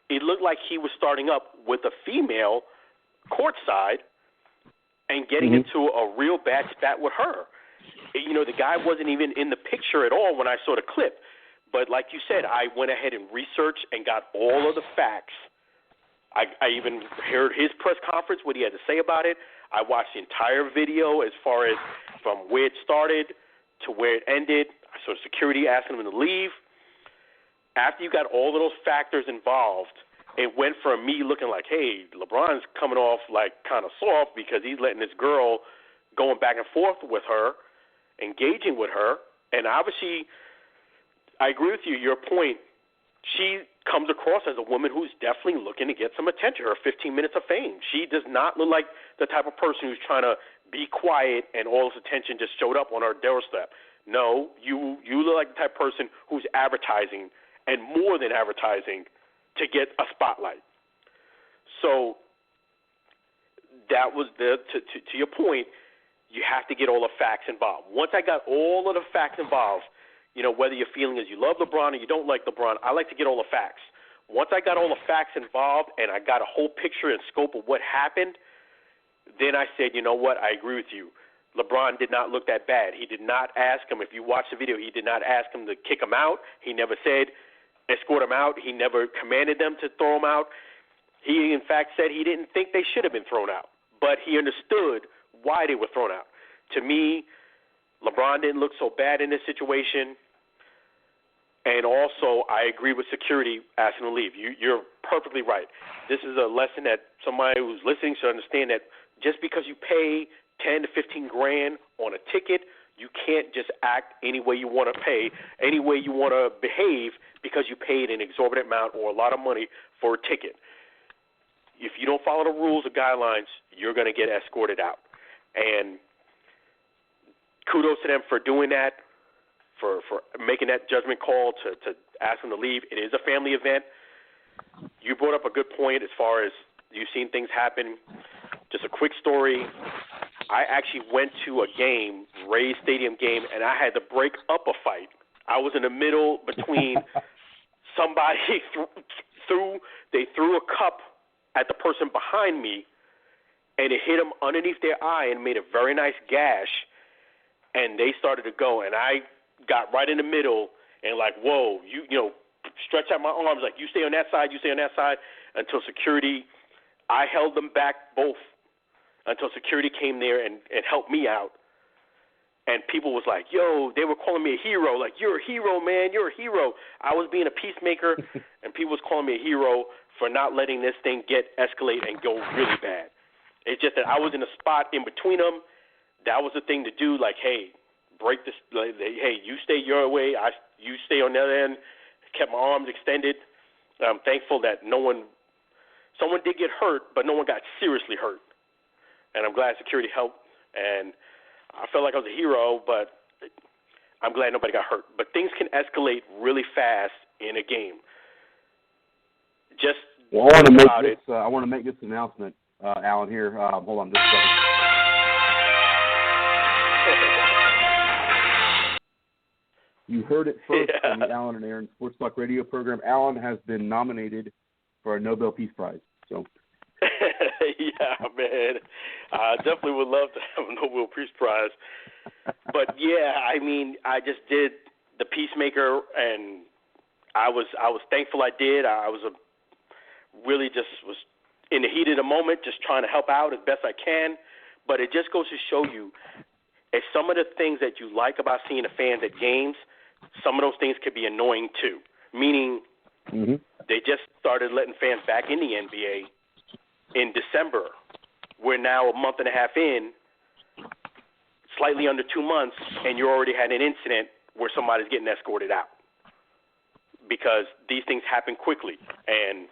C: It looked like he was starting up with a female courtside and getting into a real bad spat with her. The guy wasn't even in the picture at all when I saw the clip. But like you said, I went ahead and researched and got all of the facts. I even heard his press conference, what he had to say about it. I watched the entire video as far as from where it started to where it ended. I saw security asking him to leave. After you got all of those factors involved, it went from me looking like, hey, LeBron's coming off like kind of soft because he's letting this girl going back and forth with her, engaging with her. And obviously, I agree with you, your point. She comes across as a woman who's definitely looking to get some attention, her 15 minutes of fame. She does not look like the type of person who's trying to be quiet and all this attention just showed up on her doorstep. No, you look like the type of person who's advertising and more than advertising to get a spotlight. So that was to your point, you have to get all the facts involved. Once I got all of the facts involved, whether your feeling is you love LeBron or you don't like LeBron, I like to get all the facts. Once I got all the facts involved and I got a whole picture and scope of what happened, then I said, you know what, I agree with you. LeBron did not look that bad. He did not ask him, if you watch the video, he did not ask him to kick him out. He never said escort him out. He never commanded them to throw him out. He, in fact, said he didn't think they should have been thrown out, but he understood why they were thrown out. To me, LeBron didn't look so bad in this situation. And also, I agree with security asking to leave. You're perfectly right. This is a lesson that somebody who's listening should understand, that just because you pay 10 to 15 grand on a ticket, you can't just act any way you want to pay, any way you want to behave because you paid an exorbitant amount or a lot of money for a ticket. if you don't follow the rules or guidelines, you're going to get escorted out. And kudos to them for doing that, for making that judgment call to ask them to leave. It is a family event. You brought up a good point as far as you've seen things happen. Just a quick story. I actually went to a game, Rays Stadium game, and I had to break up a fight. I was in the middle between somebody they threw a cup at the person behind me, and it hit them underneath their eye and made a very nice gash, and they started to go, and I got right in the middle and like, whoa, you know, stretch out my arms like, you stay on that side, until security, I held them back both until security came there and helped me out. And people was like, yo, they were calling me a hero. Like, you're a hero, man. You're a hero. I was being a peacemaker, and people was calling me a hero for not letting this thing escalate and go really bad. It's just that I was in a spot in between them. That was the thing to do. Like, hey, break this. Like, hey, you stay your way. You stay on the other end. Kept my arms extended. I'm thankful that someone did get hurt, but no one got seriously hurt. And I'm glad security helped. And I felt like I was a hero, but I'm glad nobody got hurt. But things can escalate really fast in a game. Just
B: I want to make this announcement, Alan. Here, hold on just a second. You heard it first on the Alan and Aaron Sports Talk Radio program. Alan has been nominated for a Nobel Peace Prize. So.
C: Yeah, man. I definitely would love to have a Nobel Peace Prize. But, yeah, I mean, I just did the Peacemaker, and I was thankful I did. I was really just was in the heat of the moment, just trying to help out as best I can. But it just goes to show you, if some of the things that you like about seeing the fans at games, some of those things could be annoying too. Meaning they just started letting fans back in the NBA in December. We're now a month and a half in, slightly under 2 months, and you already had an incident where somebody's getting escorted out. Because these things happen quickly. And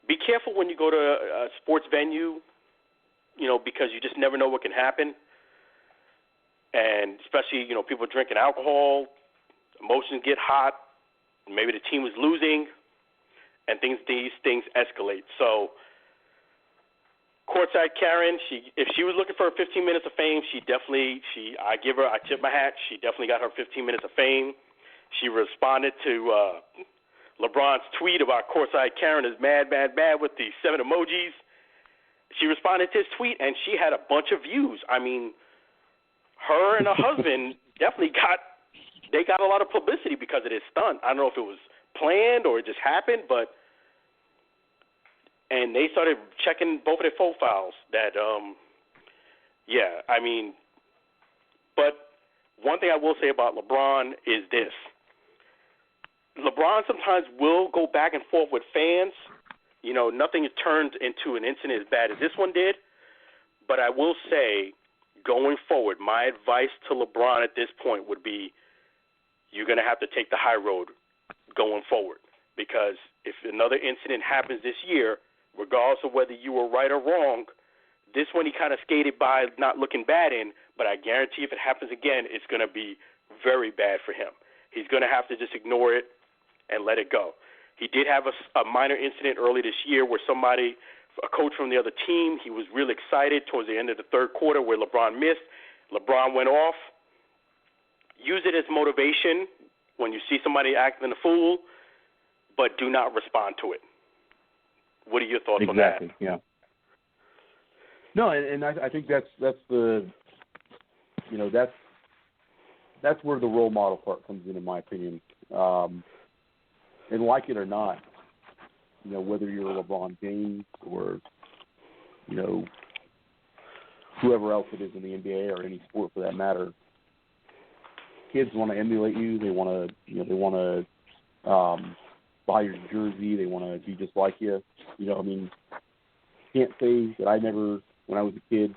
C: be careful when you go to a sports venue, you know, because you just never know what can happen. And especially, you know, people drinking alcohol, emotions get hot, maybe the team was losing, and these things escalate. So Courtside Karen, if she was looking for 15 minutes of fame, I tip my hat, she definitely got her 15 minutes of fame. She responded to LeBron's tweet about Courtside Karen is mad with the 7 emojis. She responded to his tweet, and she had a bunch of views. I mean, her and her husband definitely got a lot of publicity because of this stunt. I don't know if it was planned or it just happened, and they started checking both of their profiles that, but one thing I will say about LeBron is this. LeBron sometimes will go back and forth with fans. You know, nothing turned into an incident as bad as this one did, but I will say, going forward, my advice to LeBron at this point would be you're going to have to take the high road going forward, because if another incident happens this year, regardless of whether you were right or wrong, this one he kind of skated by not looking bad in, but I guarantee if it happens again, it's going to be very bad for him. He's going to have to just ignore it and let it go. He did have a minor incident early this year where a coach from the other team, he was really excited towards the end of the third quarter where LeBron missed. LeBron went off. Use it as motivation when you see somebody acting a fool, but do not respond to it. What are your thoughts on that?
B: Exactly, yeah. No, and I think that's the, you know, that's where the role model part comes in my opinion. And like it or not, you know, whether you're LeBron James or, you know, whoever else it is in the NBA or any sport for that matter, kids want to emulate you. They want to, buy your jersey. They want to be just like you. You know, I mean, can't say that I never, when I was a kid,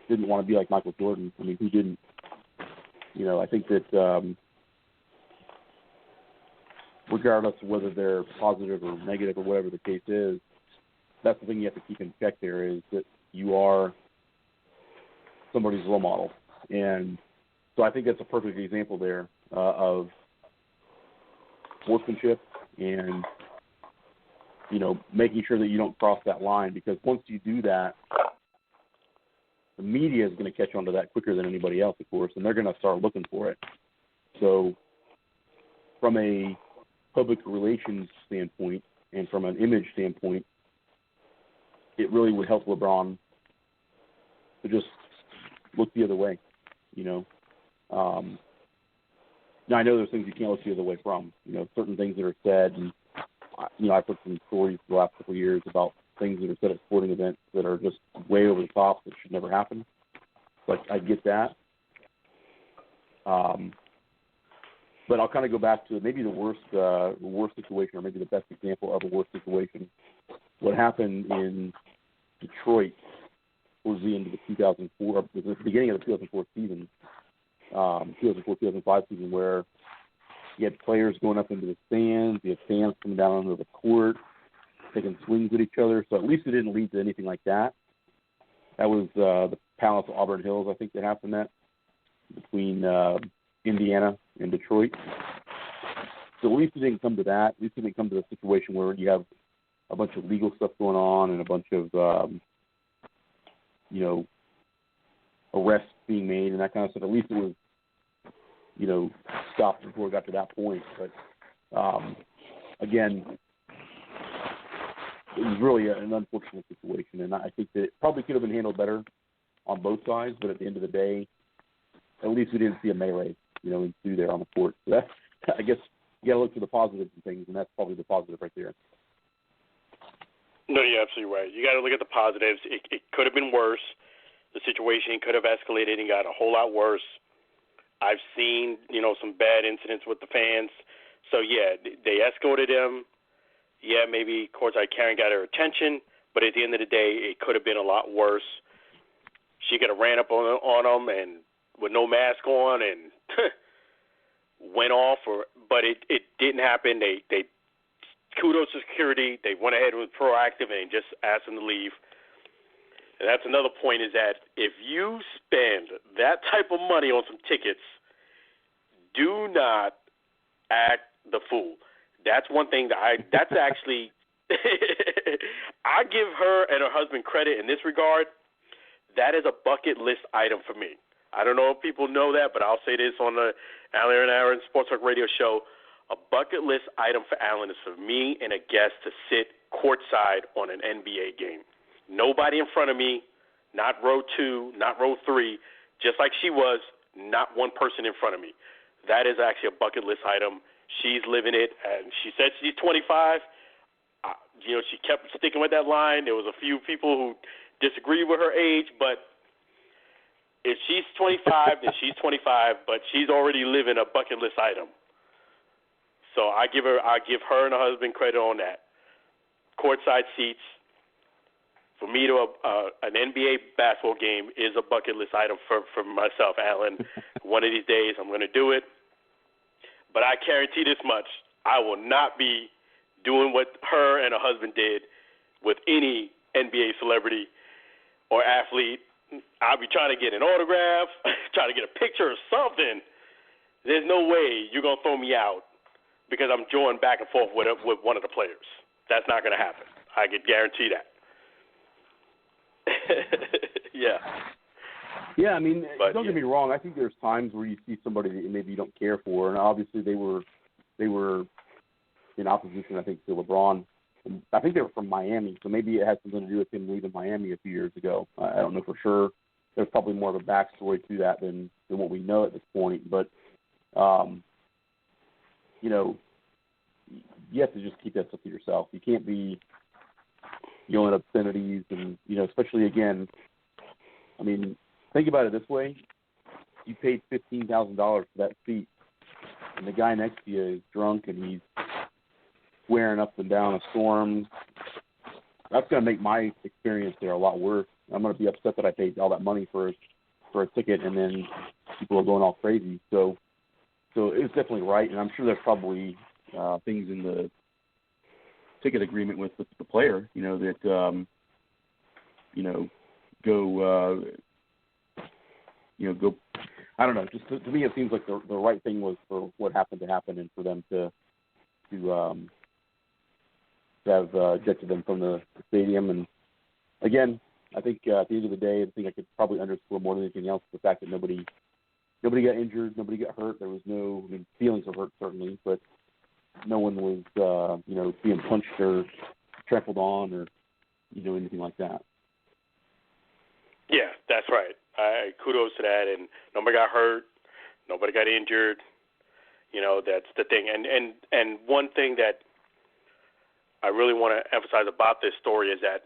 B: didn't want to be like Michael Jordan. I mean, who didn't? You know, I think that regardless of whether they're positive or negative or whatever the case is, that's the thing you have to keep in check there, is that you are somebody's role model. And so I think that's a perfect example there of sportsmanship and, making sure that you don't cross that line, because once you do that, the media is going to catch on to that quicker than anybody else, of course, and they're going to start looking for it. So from a public relations standpoint and from an image standpoint, it really would help LeBron to just look the other way, Now, I know there's things you can't look the other way from, certain things that are said. And, I've heard some stories the last couple of years about things that are said at sporting events that are just way over the top that should never happen. But I get that. But I'll kind of go back to maybe the worst situation, or maybe the best example of a worst situation. What happened in Detroit towards the end of the 2004, the beginning of the 2004 season, 2004-2005 season, where you had players going up into the stands, you had fans coming down onto the court, taking swings at each other. So at least it didn't lead to anything like that. That was the Palace of Auburn Hills, I think, that happened that between Indiana and Detroit. So at least it didn't come to that. At least it didn't come to a situation where you have a bunch of legal stuff going on and a bunch of, arrests being made and that kind of stuff. At least it was, stopped before it got to that point. But, again, it was really an unfortunate situation, and I think that it probably could have been handled better on both sides, but at the end of the day, at least we didn't see a melee, ensue there on the court. So that's, I guess, you got to look for the positives and things, and that's probably the positive right there.
C: No, you're absolutely right. You got to look at the positives. It could have been worse. The situation could have escalated and got a whole lot worse. I've seen, some bad incidents with the fans. So, yeah, they escorted him. Yeah, maybe Courtside Karen got her attention, but at the end of the day, it could have been a lot worse. She could have ran up on him and with no mask on and went off, but it didn't happen. They kudos to security. They went ahead and was proactive and just asked him to leave. And that's another point, is that if you spend that type of money on some tickets, do not act the fool. That's one thing that's actually, I give her and her husband credit in this regard. That is a bucket list item for me. I don't know if people know that, but I'll say this on the Alan and Aaron Sports Talk Radio show. A bucket list item for Alan is for me and a guest to sit courtside on an NBA game. Nobody in front of me, not row 2, not row 3, just like she was, not one person in front of me. That is actually a bucket list item. She's living it, and she said she's 25. She kept sticking with that line. There was a few people who disagreed with her age, but if she's 25, then she's 25, but she's already living a bucket list item. So I give her and her husband credit on that. Courtside seats. For me, an NBA basketball game is a bucket list item for myself, Alan. One of these days, I'm going to do it. But I guarantee this much: I will not be doing what her and her husband did with any NBA celebrity or athlete. I'll be trying to get an autograph, trying to get a picture or something. There's no way you're going to throw me out because I'm joining back and forth with one of the players. That's not going to happen. I can guarantee that. Yeah.
B: Yeah, I mean, don't get me wrong. I think there's times where you see somebody that maybe you don't care for, and obviously they were in opposition, I think, to LeBron. I think they were from Miami, so maybe it had something to do with him leaving Miami a few years ago. I don't know for sure. There's probably more of a backstory to that than what we know at this point. But, you have to just keep that stuff to yourself. You can't be yelling obscenities and, especially, again, I mean, think about it this way. You paid $15,000 for that seat, and the guy next to you is drunk and he's swearing up and down a storm. That's going to make my experience there a lot worse. I'm going to be upset that I paid all that money for a ticket, and then people are going all crazy. So it's definitely right, and I'm sure there's probably things in the ticket agreement with the player, that go. Go. I don't know. Just to me, it seems like the right thing was for what happened to happen, and for them to have ejected them from the stadium. And again, I think at the end of the day, the thing I could probably underscore more than anything else is the fact that nobody got injured, nobody got hurt. There was feelings of hurt certainly, but no one was being punched or trampled on or anything like that.
C: Yeah, that's right. Kudos to that, and nobody got hurt, nobody got injured. That's the thing. And one thing that I really want to emphasize about this story is that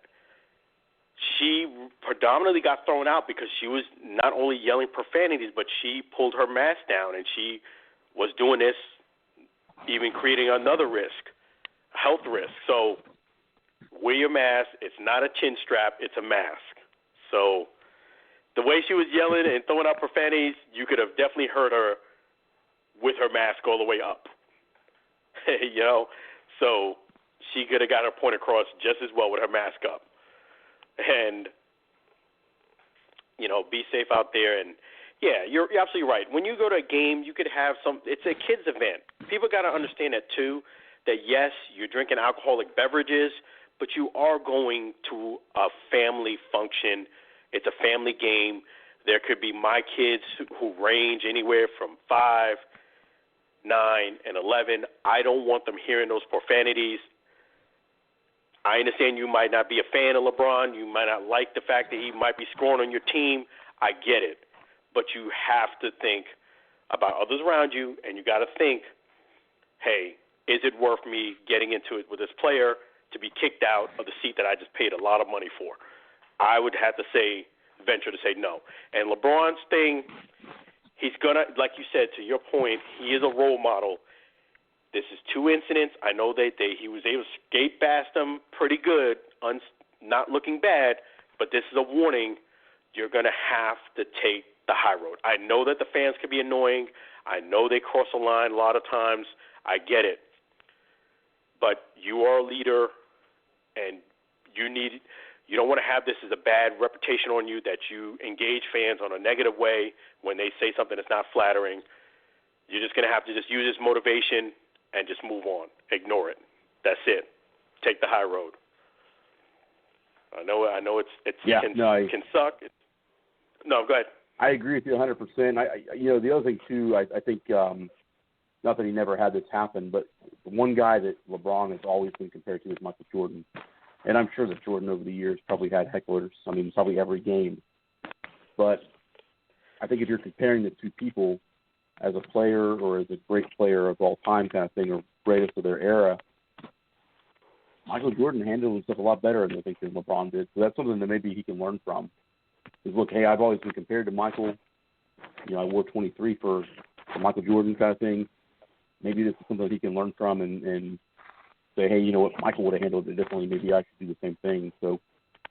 C: she predominantly got thrown out because she was not only yelling profanities, but she pulled her mask down, and she was doing this, even creating another risk, a health risk. So wear your mask. It's not a chin strap. It's a mask. So the way she was yelling and throwing out profanities, you could have definitely heard her with her mask all the way up. So she could have got her point across just as well with her mask up. And, be safe out there. And, yeah, you're absolutely right. When you go to a game, you could have it's a kids' event. People got to understand that, too, that, yes, you're drinking alcoholic beverages, but you are going to a family function. It's a family game. There could be my kids who range anywhere from 5, 9, and 11. I don't want them hearing those profanities. I understand you might not be a fan of LeBron. You might not like the fact that he might be scoring on your team. I get it. But you have to think about others around you, and you got to think, hey, is it worth me getting into it with this player to be kicked out of the seat that I just paid a lot of money for? I would have to venture to say no. And LeBron's thing, he's going to, like you said, to your point, he is a role model. This is 2 incidents. I know he was able to skate past them pretty good, not looking bad, but this is a warning. You're going to have to take the high road. I know that the fans can be annoying. I know they cross the line a lot of times. I get it. But you are a leader, and you don't want to have this as a bad reputation on you that you engage fans on a negative way when they say something that's not flattering. You're just going to have to just use this motivation and just move on. Ignore it. That's it. Take the high road. I know can suck. No, go ahead.
B: I agree with you 100%. The other thing too, I think not that he never had this happen, but one guy that LeBron has always been compared to is Michael Jordan. And I'm sure that Jordan over the years probably had hecklers. I mean, probably every game. But I think if you're comparing the two people as a player or as a great player of all time kind of thing, or greatest of their era, Michael Jordan handled himself a lot better than I think than LeBron did. So that's something that maybe he can learn from. Is look, hey, I've always been compared to Michael. I wore 23 for Michael Jordan kind of thing. Maybe this is something that he can learn from and say, hey, you know what, Michael would have handled it differently. Maybe I should do the same thing. So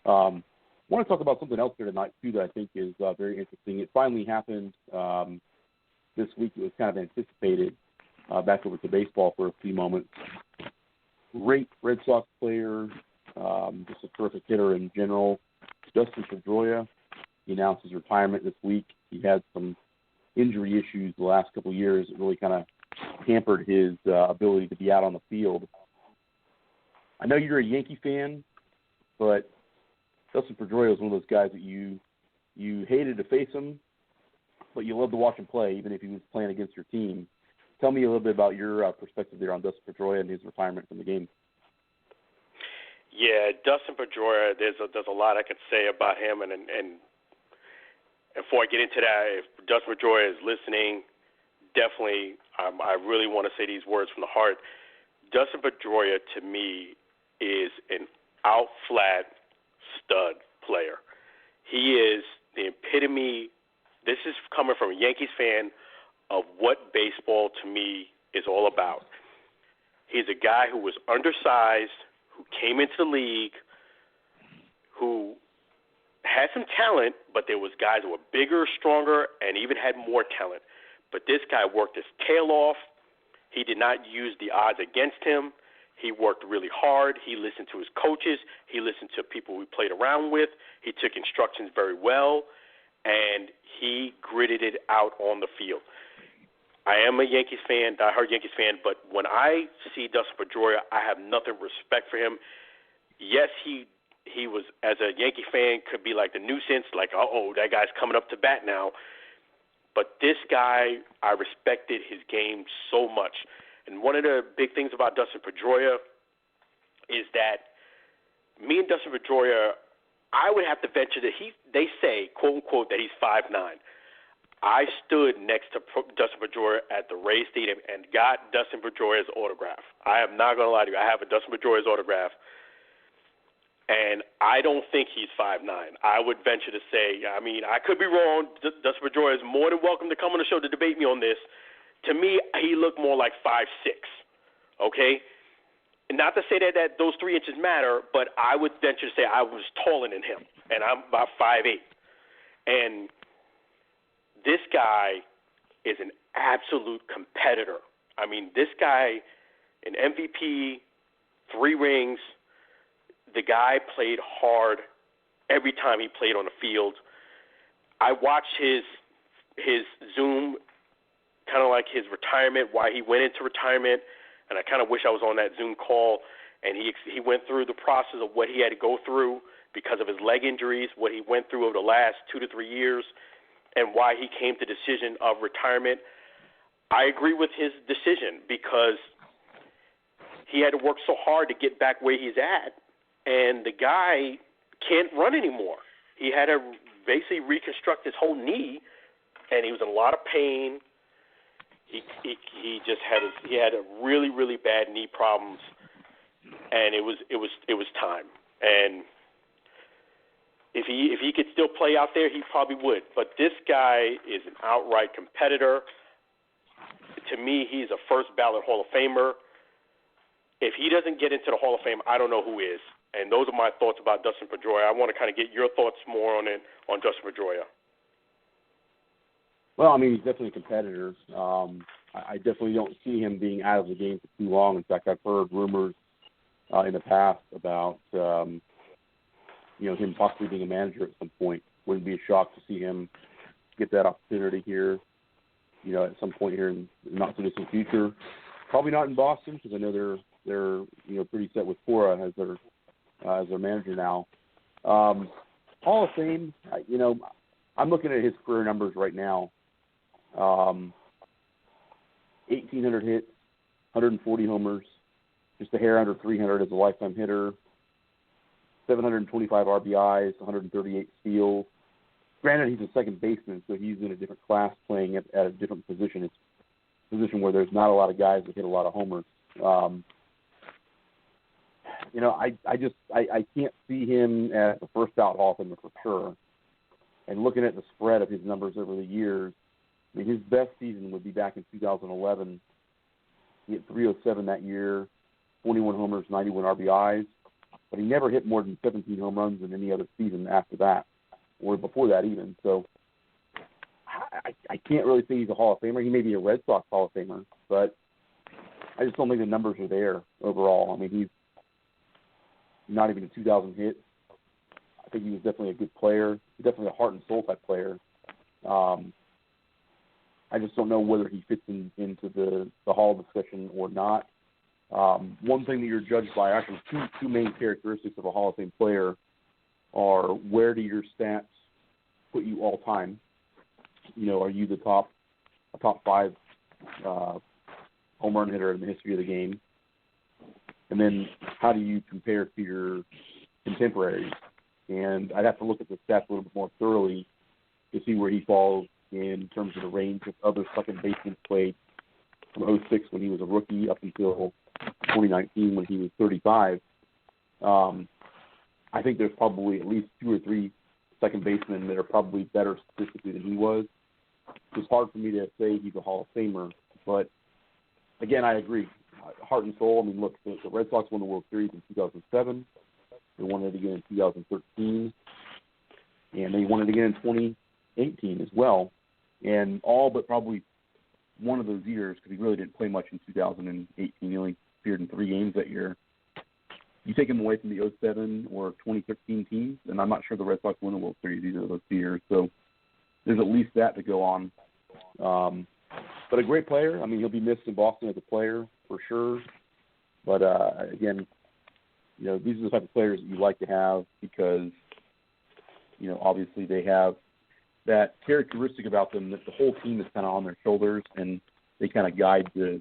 B: I want to talk about something else here tonight, too, that I think is very interesting. It finally happened this week. It was kind of anticipated. Back over to baseball for a few moments. Great Red Sox player, just a terrific hitter in general. Dustin Pedroia, he announced his retirement this week. He had some injury issues the last couple of years that really kind of hampered his ability to be out on the field. I know you're a Yankee fan, but Dustin Pedroia is one of those guys that you hated to face him, but you loved to watch him play, even if he was playing against your team. Tell me a little bit about your perspective there on Dustin Pedroia and his retirement from the game.
C: Yeah, Dustin Pedroia, there's a lot I could say about him, and before I get into that, if Dustin Pedroia is listening, definitely I really want to say these words from the heart. Dustin Pedroia, to me, is an out-flat stud player. He is the epitome. This is coming from a Yankees fan of what baseball, to me, is all about. He's a guy who was undersized, who came into the league, who had some talent, but there was guys who were bigger, stronger, and even had more talent. But this guy worked his tail off. He did not use the odds against him. He worked really hard. He listened to his coaches. He listened to people we played around with. He took instructions very well, and he gritted it out on the field. I am a Yankees fan, diehard Yankees fan, but when I see Dustin Pedroia, I have nothing but respect for him. Yes, he was, as a Yankee fan, could be like the nuisance, like, that guy's coming up to bat now. But this guy, I respected his game so much. And one of the big things about Dustin Pedroia is that me and Dustin Pedroia, I would have to venture that they say, quote, unquote, that he's 5'9". I stood next to Dustin Pedroia at the Rays Stadium and got Dustin Pedroia's autograph. I am not going to lie to you. I have a Dustin Pedroia's autograph, and I don't think he's 5'9". I would venture to say, I mean, I could be wrong. Dustin Pedroia is more than welcome to come on the show to debate me on this. To me, he looked more like 5'6", okay? Not to say that those 3 inches matter, but I would venture to say I was taller than him, and I'm about 5'8". And this guy is an absolute competitor. I mean, this guy, an MVP, 3 rings. The guy played hard every time he played on the field. I watched his Zoom, kind of like his retirement, why he went into retirement, and I kind of wish I was on that Zoom call. And he went through the process of what he had to go through because of his leg injuries, what he went through over the last 2 to 3 years, and why he came to the decision of retirement. I agree with his decision because he had to work so hard to get back where he's at, and the guy can't run anymore. He had to basically reconstruct his whole knee, and he was in a lot of pain. He just had a really, really bad knee problems, and it was time. And if he could still play out there, he probably would. But this guy is an outright competitor. To me, he's a first ballot Hall of Famer. If he doesn't get into the Hall of Fame, I don't know who is. And those are my thoughts about Dustin Pedroia. I want to kind of get your thoughts more on Dustin Pedroia.
B: Well, I mean, he's definitely a competitor. I definitely don't see him being out of the game for too long. In fact, I've heard rumors in the past about him possibly being a manager at some point. Wouldn't be a shock to see him get that opportunity here, at some point here in the not so distant future. Probably not in Boston because I know they're pretty set with Cora as their manager now. Hall of Fame, I'm looking at his career numbers right now. 1,800 hits, 140 homers, just a hair under 300 as a lifetime hitter, 725 RBIs, 138 steals. Granted, he's a second baseman, so he's in a different class playing at a different position. It's a position where there's not a lot of guys that hit a lot of homers. I can't see him as the first out Hall of Famer for sure. And looking at the spread of his numbers over the years, I mean, his best season would be back in 2011. He hit 307 that year, 21 homers, 91 RBIs. But he never hit more than 17 home runs in any other season after that, or before that even. So I can't really say he's a Hall of Famer. He may be a Red Sox Hall of Famer, but I just don't think the numbers are there overall. I mean, he's not even a 2,000 hits. I think he was definitely a good player. He's definitely a heart and soul type player. I just don't know whether he fits into the Hall discussion or not. One thing that you're judged by, actually two main characteristics of a Hall of Fame player are where do your stats put you all time? Are you the top 5 home run hitter in the history of the game? And then how do you compare to your contemporaries? And I'd have to look at the stats a little bit more thoroughly to see where he falls in terms of the range of other second basemen played from 2006 when he was a rookie up until 2019 when he was 35. I think there's probably at least 2 or 3 second basemen that are probably better statistically than he was. It's hard for me to say he's a Hall of Famer, but again, I agree. Heart and soul. I mean, look, the Red Sox won the World Series in 2007. They won it again in 2013, and they won it again in 2018 as well. And all but probably one of those years, because he really didn't play much in 2018. He only appeared in 3 games that year. You take him away from the 07 or 2013 teams, and I'm not sure the Red Sox win the World Series either of those 2 years. So there's at least that to go on. But a great player. I mean, he'll be missed in Boston as a player for sure. But, again, these are the type of players that you like to have because, obviously they have that characteristic about them that the whole team is kind of on their shoulders and they kind of guide the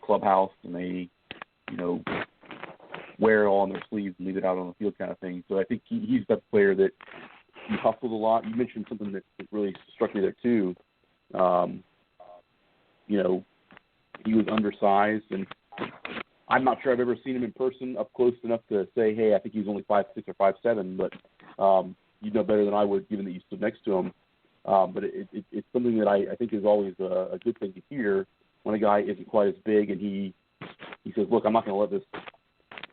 B: clubhouse and they, wear it all on their sleeves and leave it out on the field kind of thing. So I think he's that player that he hustled a lot. You mentioned something that really struck me there too. He was undersized, and I'm not sure I've ever seen him in person up close enough to say, hey, I think he's only 5'6" or 5'7", but you know better than I would, given that you stood next to him. But it's something that I think is always a good thing to hear when a guy isn't quite as big and he says, look, I'm not going to let this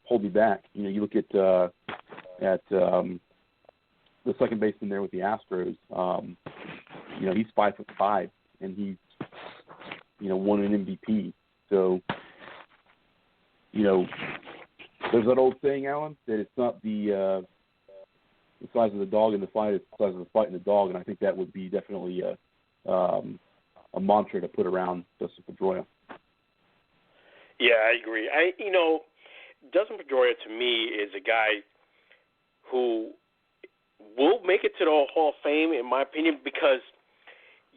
B: hold me back. You look at the second baseman there with the Astros. He's 5'5", and he's won an MVP. So there's that old saying, Alan, that it's not the size of the dog in the fight, it's the size of the fight in the dog, and I think that would be definitely a mantra to put around Dustin Pedroia.
C: Yeah, I agree. Dustin Pedroia to me is a guy who will make it to the Hall of Fame, in my opinion, because,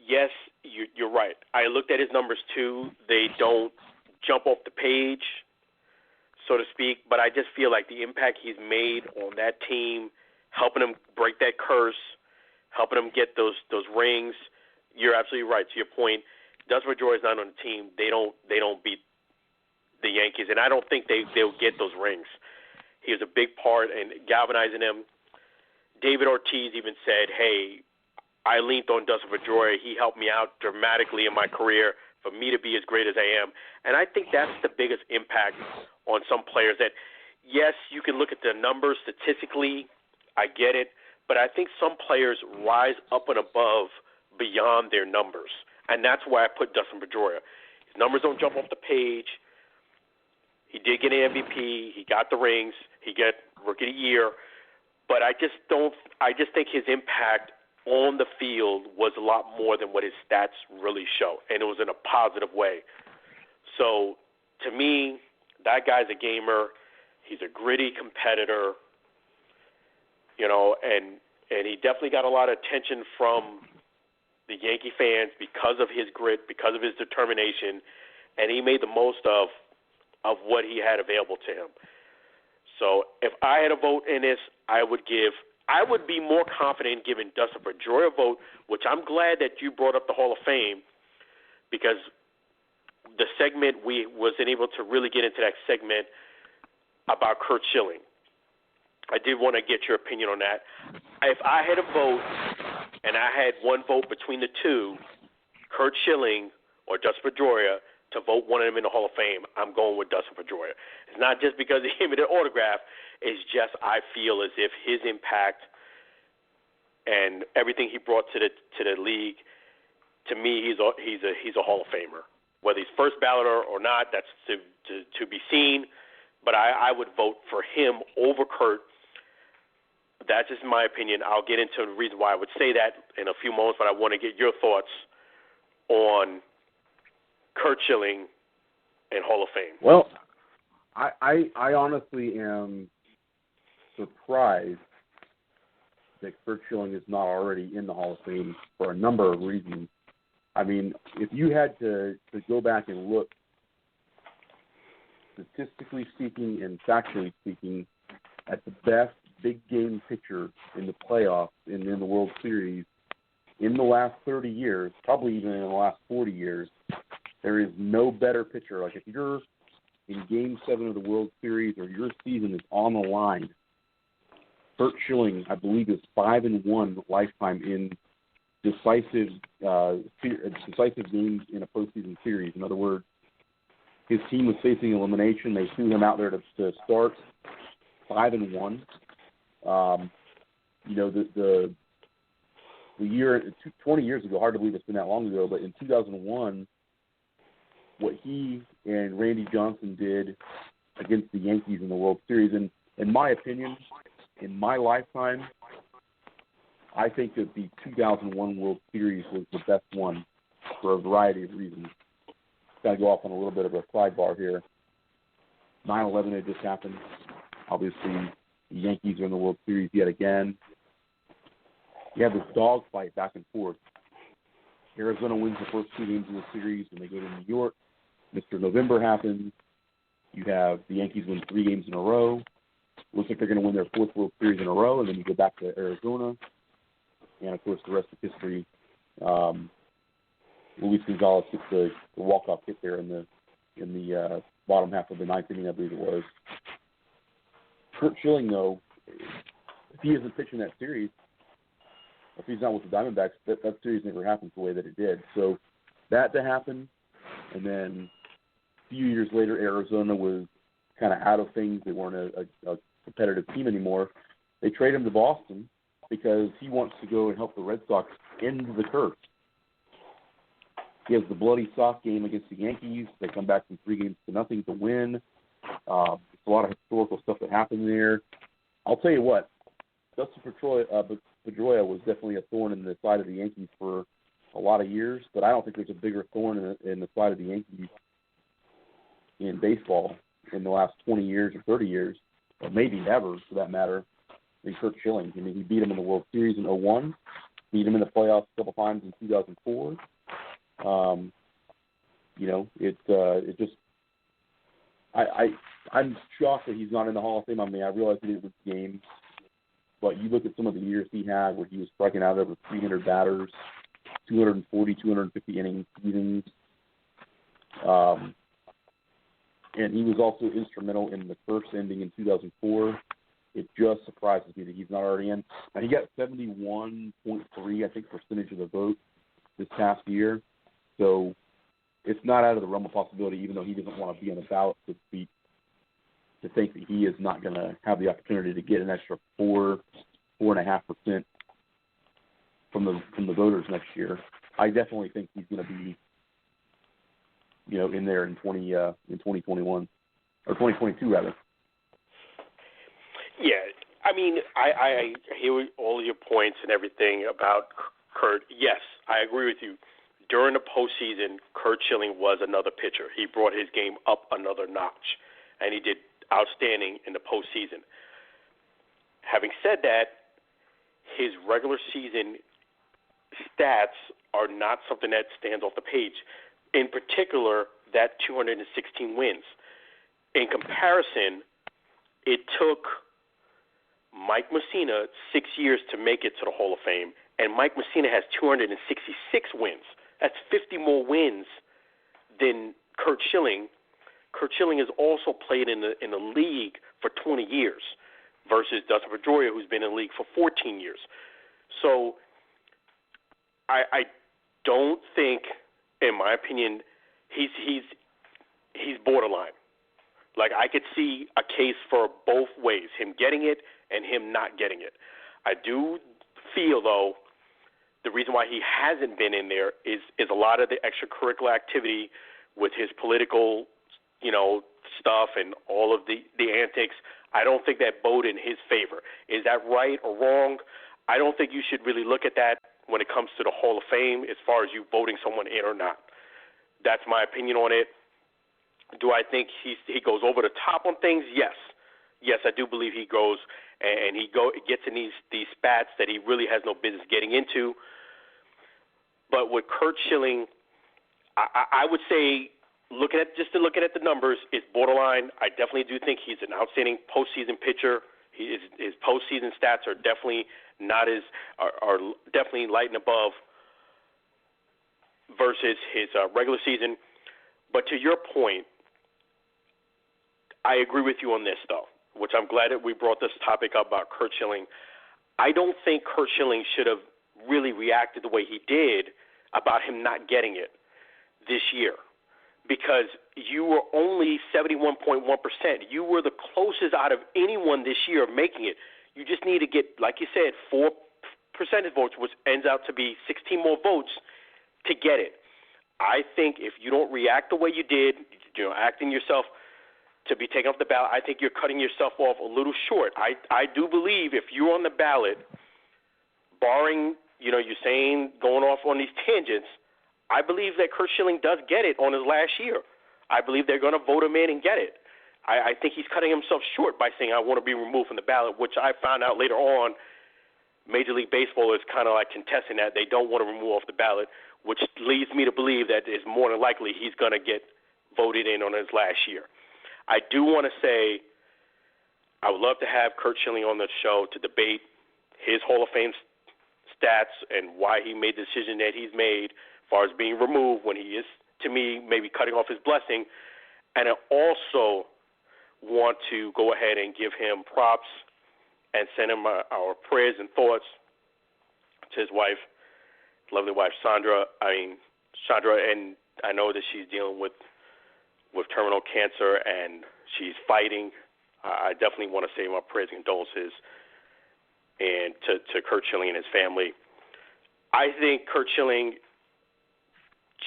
C: yes, you're right. I looked at his numbers, too. They don't jump off the page, so to speak, but I just feel like the impact he's made on that team, helping them break that curse, helping them get those rings. You're absolutely right. To your point, Dustin Pedroia is not on the team. They don't beat the Yankees, and I don't think they'll get those rings. He was a big part in galvanizing them. David Ortiz even said, hey, I leaned on Dustin Pedroia. He helped me out dramatically in my career for me to be as great as I am. And I think that's the biggest impact on some players that, yes, you can look at the numbers statistically. I get it. But I think some players rise up and above beyond their numbers. And that's why I put Dustin Pedroia. His numbers don't jump off the page. He did get an MVP. He got the rings. He got Rookie of the Year. But I just think his impact on the field was a lot more than what his stats really show, and it was in a positive way. So to me, that guy's a gamer. He's a gritty competitor, and he definitely got a lot of attention from the Yankee fans because of his grit, because of his determination, and he made the most of what he had available to him. So if I had a vote in this, I would be more confident giving Dustin Pedroia a vote, which I'm glad that you brought up the Hall of Fame, because the segment we wasn't able to really get into that segment about Curt Schilling. I did want to get your opinion on that. If I had a vote and I had one vote between the two, Curt Schilling or Dustin Pedroia, to vote one of them in the Hall of Fame, I'm going with Dustin Pedroia. It's not just because he gave me the autograph. It's just I feel as if his impact and everything he brought to the league, to me, he's a Hall of Famer. Whether he's first balloter or not, that's to be seen. But I would vote for him over Curt. That's just my opinion. I'll get into the reason why I would say that in a few moments, but I want to get your thoughts on Curt Schilling and Hall of Fame.
B: Well, I honestly am surprised that Curt Schilling is not already in the Hall of Fame for a number of reasons. I mean, if you had to go back and look, statistically speaking and factually speaking, at the best big game pitcher in the playoffs and in the World Series in the last 30 years, probably even in the last 40 years, there is no better pitcher. Like if you're in Game 7 of the World Series or your season is on the line, Curt Schilling, I believe, is 5-1 lifetime in decisive games in a postseason series. In other words, his team was facing elimination. They threw him out there to start 5-1. The year 20 years ago, hard to believe it's been that long ago, but in 2001, what he and Randy Johnson did against the Yankees in the World Series. And in my opinion, in my lifetime, I think that the 2001 World Series was the best one for a variety of reasons. Got to go off on a little bit of a sidebar here. 9/11 had just happened. Obviously, the Yankees are in the World Series yet again. You have this dogfight back and forth. Arizona wins the first 2 games of the series, and they go to New York. Mr. November happens. You have the Yankees win 3 games in a row. Looks like they're going to win their 4th World Series in a row, and then you go back to Arizona. And, of course, the rest is history. Luis Gonzalez gets the walk-off hit there in the bottom half of the 9th inning, I believe it was. Curt Schilling, though, if he isn't pitching that series, if he's not with the Diamondbacks, that series never happens the way that it did. So that to happen, and then a few years later, Arizona was kind of out of things. They weren't a competitive team anymore. They trade him to Boston because he wants to go and help the Red Sox end the curse. He has the bloody soft game against the Yankees. They come back from 3-0 to win. It's a lot of historical stuff that happened there. I'll tell you what, Dustin Pedroia was definitely a thorn in the side of the Yankees for a lot of years, but I don't think there's a bigger thorn in the side of the Yankees in baseball in the last 20 years or 30 years, or maybe ever for that matter, than Curt Schilling. I mean, he beat him in the World Series in 2001, beat him in the playoffs a couple times in 2004. It just I'm shocked that he's not in the Hall of Fame. I mean, I realize he didn't win games, but you look at some of the years he had where he was striking out over 300 batters, 240, 250 inning seasons. And he was also instrumental in the first ending in 2004. It just surprises me that he's not already in. And he got 71.3, I think, percentage of the vote this past year. So it's not out of the realm of possibility, even though he doesn't want to be on the ballot, so to speak, to think that he is not going to have the opportunity to get an extra 4.5% from the voters next year. I definitely think he's going to be, in there in 2021 or 2022 rather.
C: Yeah, I mean, I hear all your points and everything about Curt. Yes, I agree with you. During the postseason, Curt Schilling was another pitcher. He brought his game up another notch, and he did outstanding in the postseason. Having said that, his regular season stats are not something that stands off the page. In particular, that 216 wins. In comparison, it took Mike Mussina 6 years to make it to the Hall of Fame, and Mike Mussina has 266 wins. That's 50 more wins than Curt Schilling. Curt Schilling has also played in the league for 20 years versus Dustin Pedroia, who's been in the league for 14 years. So I don't think, in my opinion, he's borderline. Like, I could see a case for both ways, him getting it and him not getting it. I do feel, though, the reason why he hasn't been in there is a lot of the extracurricular activity with his political, stuff and all of the antics. I don't think that bode in his favor. Is that right or wrong? I don't think you should really look at that when it comes to the Hall of Fame as far as you voting someone in or not. That's my opinion on it. Do I think he goes over the top on things? Yes. Yes, I do believe he goes and gets in these spats that he really has no business getting into. But with Curt Schilling, I would say looking at the numbers, it's borderline. I definitely do think he's an outstanding postseason pitcher. His postseason stats are definitely are definitely light and above versus his regular season. But to your point, I agree with you on this, though, which I'm glad that we brought this topic up about Curt Schilling. I don't think Curt Schilling should have really reacted the way he did about him not getting it this year, because you were only 71.1%. You were the closest out of anyone this year of making it. You just need to get, like you said, 4 percentage votes, which ends out to be 16 more votes to get it. I think if you don't react the way you did, acting yourself to be taken off the ballot, I think you're cutting yourself off a little short. I do believe if you're on the ballot, barring, you're saying going off on these tangents, I believe that Curt Schilling does get it on his last year. I believe they're going to vote him in and get it. I think he's cutting himself short by saying, I want to be removed from the ballot, which I found out later on Major League Baseball is kind of like contesting that. They don't want to remove off the ballot, which leads me to believe that it's more than likely he's going to get voted in on his last year. I do want to say I would love to have Curt Schilling on the show to debate his Hall of Fame stats and why he made the decision that he's made as far as being removed when he is, to me, maybe cutting off his blessing. And I also want to go ahead and give him props and send him our prayers and thoughts to his wife, lovely wife, Chandra, and I know that she's dealing with terminal cancer and she's fighting. I definitely want to say my prayers and condolences and to Curt Schilling and his family. I think Curt Schilling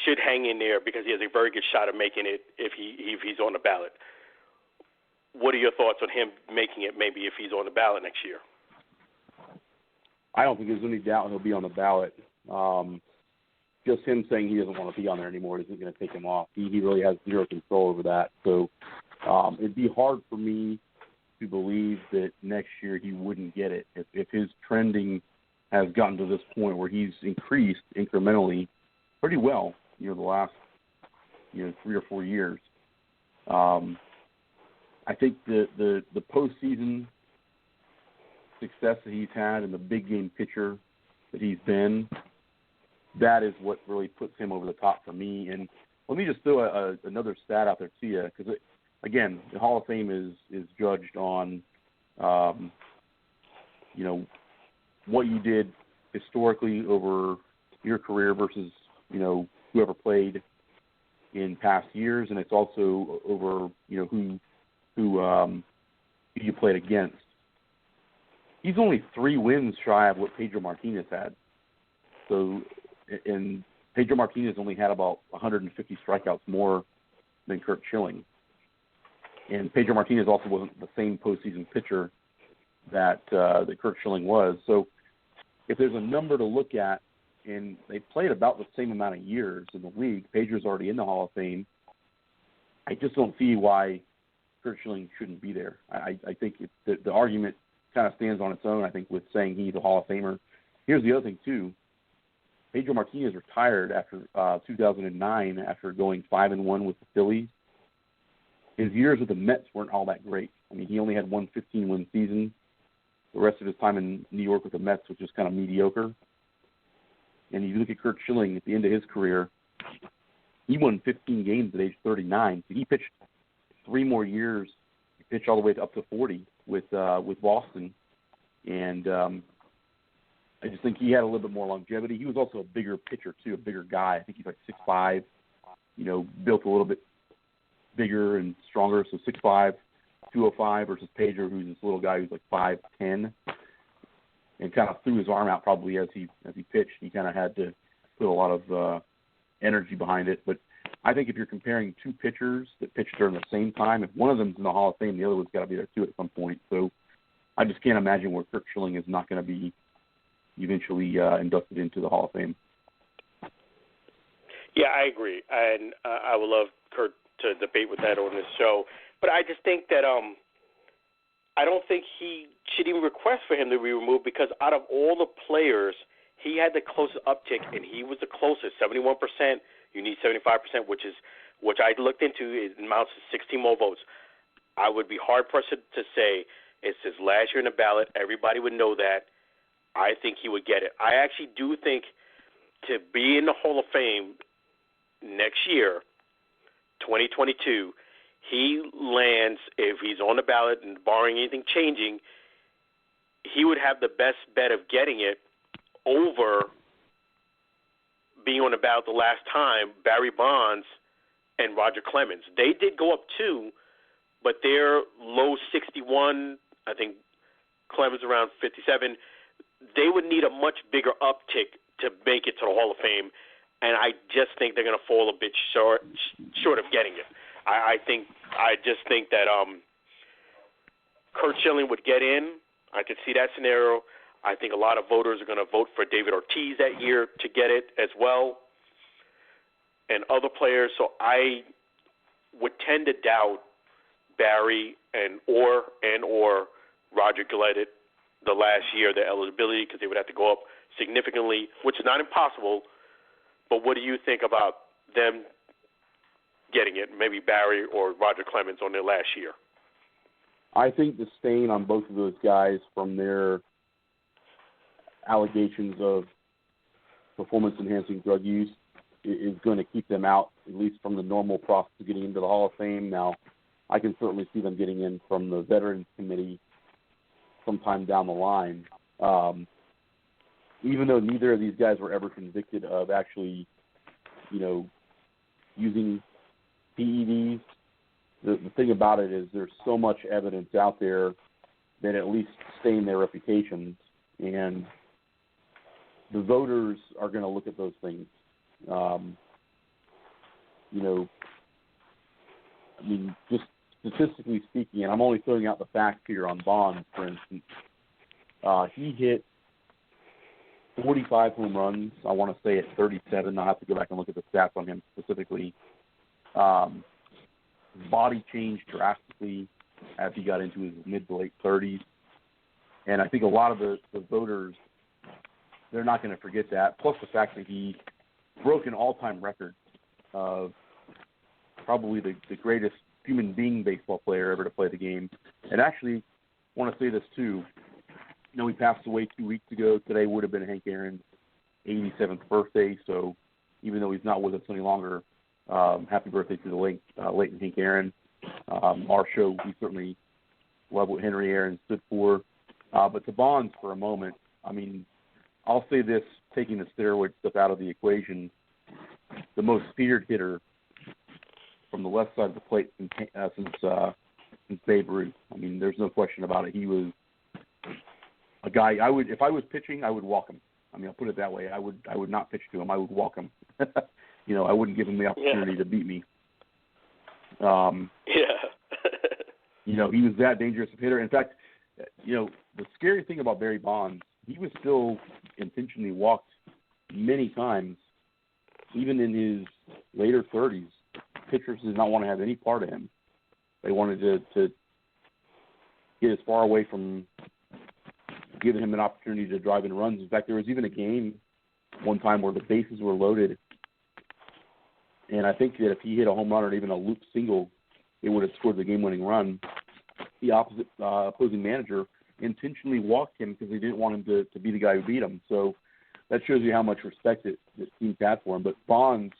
C: should hang in there because he has a very good shot of making it if he's on the ballot. What are your thoughts on him making it maybe if he's on the ballot next year?
B: I don't think there's any doubt he'll be on the ballot. Just him saying he doesn't want to be on there anymore isn't going to take him off. He really has zero control over that. So it'd be hard for me to believe that next year he wouldn't get it. If his trending has gotten to this point where he's increased incrementally pretty well, the last 3 or 4 years. I think the postseason success that he's had and the big game pitcher that he's been, that is what really puts him over the top for me. And let me just throw another stat out there to you because, again, the Hall of Fame is judged on, what you did historically over your career versus, whoever played in past years, and it's also over, who you played against. He's only 3 wins shy of what Pedro Martinez had. So, and Pedro Martinez only had about 150 strikeouts more than Curt Schilling. And Pedro Martinez also wasn't the same postseason pitcher that Curt Schilling was. So, if there's a number to look at, and they played about the same amount of years in the league, Pedro's already in the Hall of Fame. I just don't see why Curt Schilling shouldn't be there. I think the argument kind of stands on its own, I think, with saying he's a Hall of Famer. Here's the other thing, too. Pedro Martinez retired after 2009 after going 5-1 with the Phillies. His years with the Mets weren't all that great. I mean, he only had one 15-win season. The rest of his time in New York with the Mets was just kind of mediocre. And you look at Curt Schilling at the end of his career, he won 15 games at age 39. So he pitched 3 more years. He pitched all the way up to 40 with Boston. And I just think he had a little bit more longevity. He was also a bigger pitcher, too, a bigger guy. I think he's like 6'5", built a little bit bigger and stronger. So 6'5", 205 versus Pedro, who's this little guy who's like 5'10", and kind of threw his arm out probably as he pitched. He kind of had to put a lot of energy behind it. But I think if you're comparing 2 pitchers that pitched during the same time, if one of them's in the Hall of Fame, the other one's got to be there too at some point. So I just can't imagine where Curt Schilling is not going to be eventually inducted into the Hall of Fame.
C: Yeah, I agree, and I would love Curt to debate with that on this show. But I just think that I don't think he should even request for him to be removed because out of all the players, he had the closest uptick, and he was the closest, 71%. You need 75%, which I looked into. It amounts to 16 more votes. I would be hard-pressed to say it's his last year in the ballot. Everybody would know that. I think he would get it. I actually do think to be in the Hall of Fame next year, 2022, he lands, if he's on the ballot and barring anything changing, he would have the best bet of getting it over being on the ballot the last time, Barry Bonds and Roger Clemens. They did go up 2, but they're low 61, I think Clemens around 57. They would need a much bigger uptick to make it to the Hall of Fame. and I just think they're going to fall a bit short of getting it. I just think that Curt Schilling would get in. I could see that scenario. I think a lot of voters are going to vote for David Ortiz that year to get it as well, and other players. So I would tend to doubt Barry and or Roger Gillette the last year, their eligibility, because they would have to go up significantly, which is not impossible. But what do you think about them getting it, maybe Barry or Roger Clemens on their last year?
B: I think the stain on both of those guys from their allegations of performance-enhancing drug use is going to keep them out, at least from the normal process of getting into the Hall of Fame. Now, I can certainly see them getting in from the Veterans Committee sometime down the line. Even though neither of these guys were ever convicted of actually, using PEDs, the thing about it is there's so much evidence out there that at least stain their reputations, and the voters are going to look at those things. Just statistically speaking, and I'm only throwing out the facts here on Bonds, for instance, he hit 45 home runs, I want to say at 37. I'll have to go back and look at the stats on him specifically. His body changed drastically as he got into his mid to late 30s. And I think a lot of the voters, they're not going to forget that, plus the fact that he broke an all-time record of probably the greatest human being baseball player ever to play the game. And actually, I want to say this too. He passed away 2 weeks ago. Today would have been Hank Aaron's 87th birthday. So even though he's not with us any longer, happy birthday to the late Hank Aaron. Our show, we certainly love what Henry Aaron stood for. But to Bonds for a moment, I'll say this, taking the steroid stuff out of the equation, the most feared hitter from the left side of the plate since Babe Ruth. There's no question about it. He was a guy if I was pitching, I would walk him. I'll put it that way. I would not pitch to him. I would walk him. I wouldn't give him the opportunity to beat me. He was that dangerous a hitter. In fact, the scary thing about Barry Bonds, he was still intentionally walked many times, even in his later 30s. Pitchers did not want to have any part of him. They wanted to get as far away from giving him an opportunity to drive in runs. In fact, there was even a game one time where the bases were loaded, and I think that if he hit a home run or even a loop single, it would have scored the game-winning run. The opposing manager intentionally walked him because they didn't want him to be the guy who beat him. So that shows you how much respect that teams had for him. But Bonds,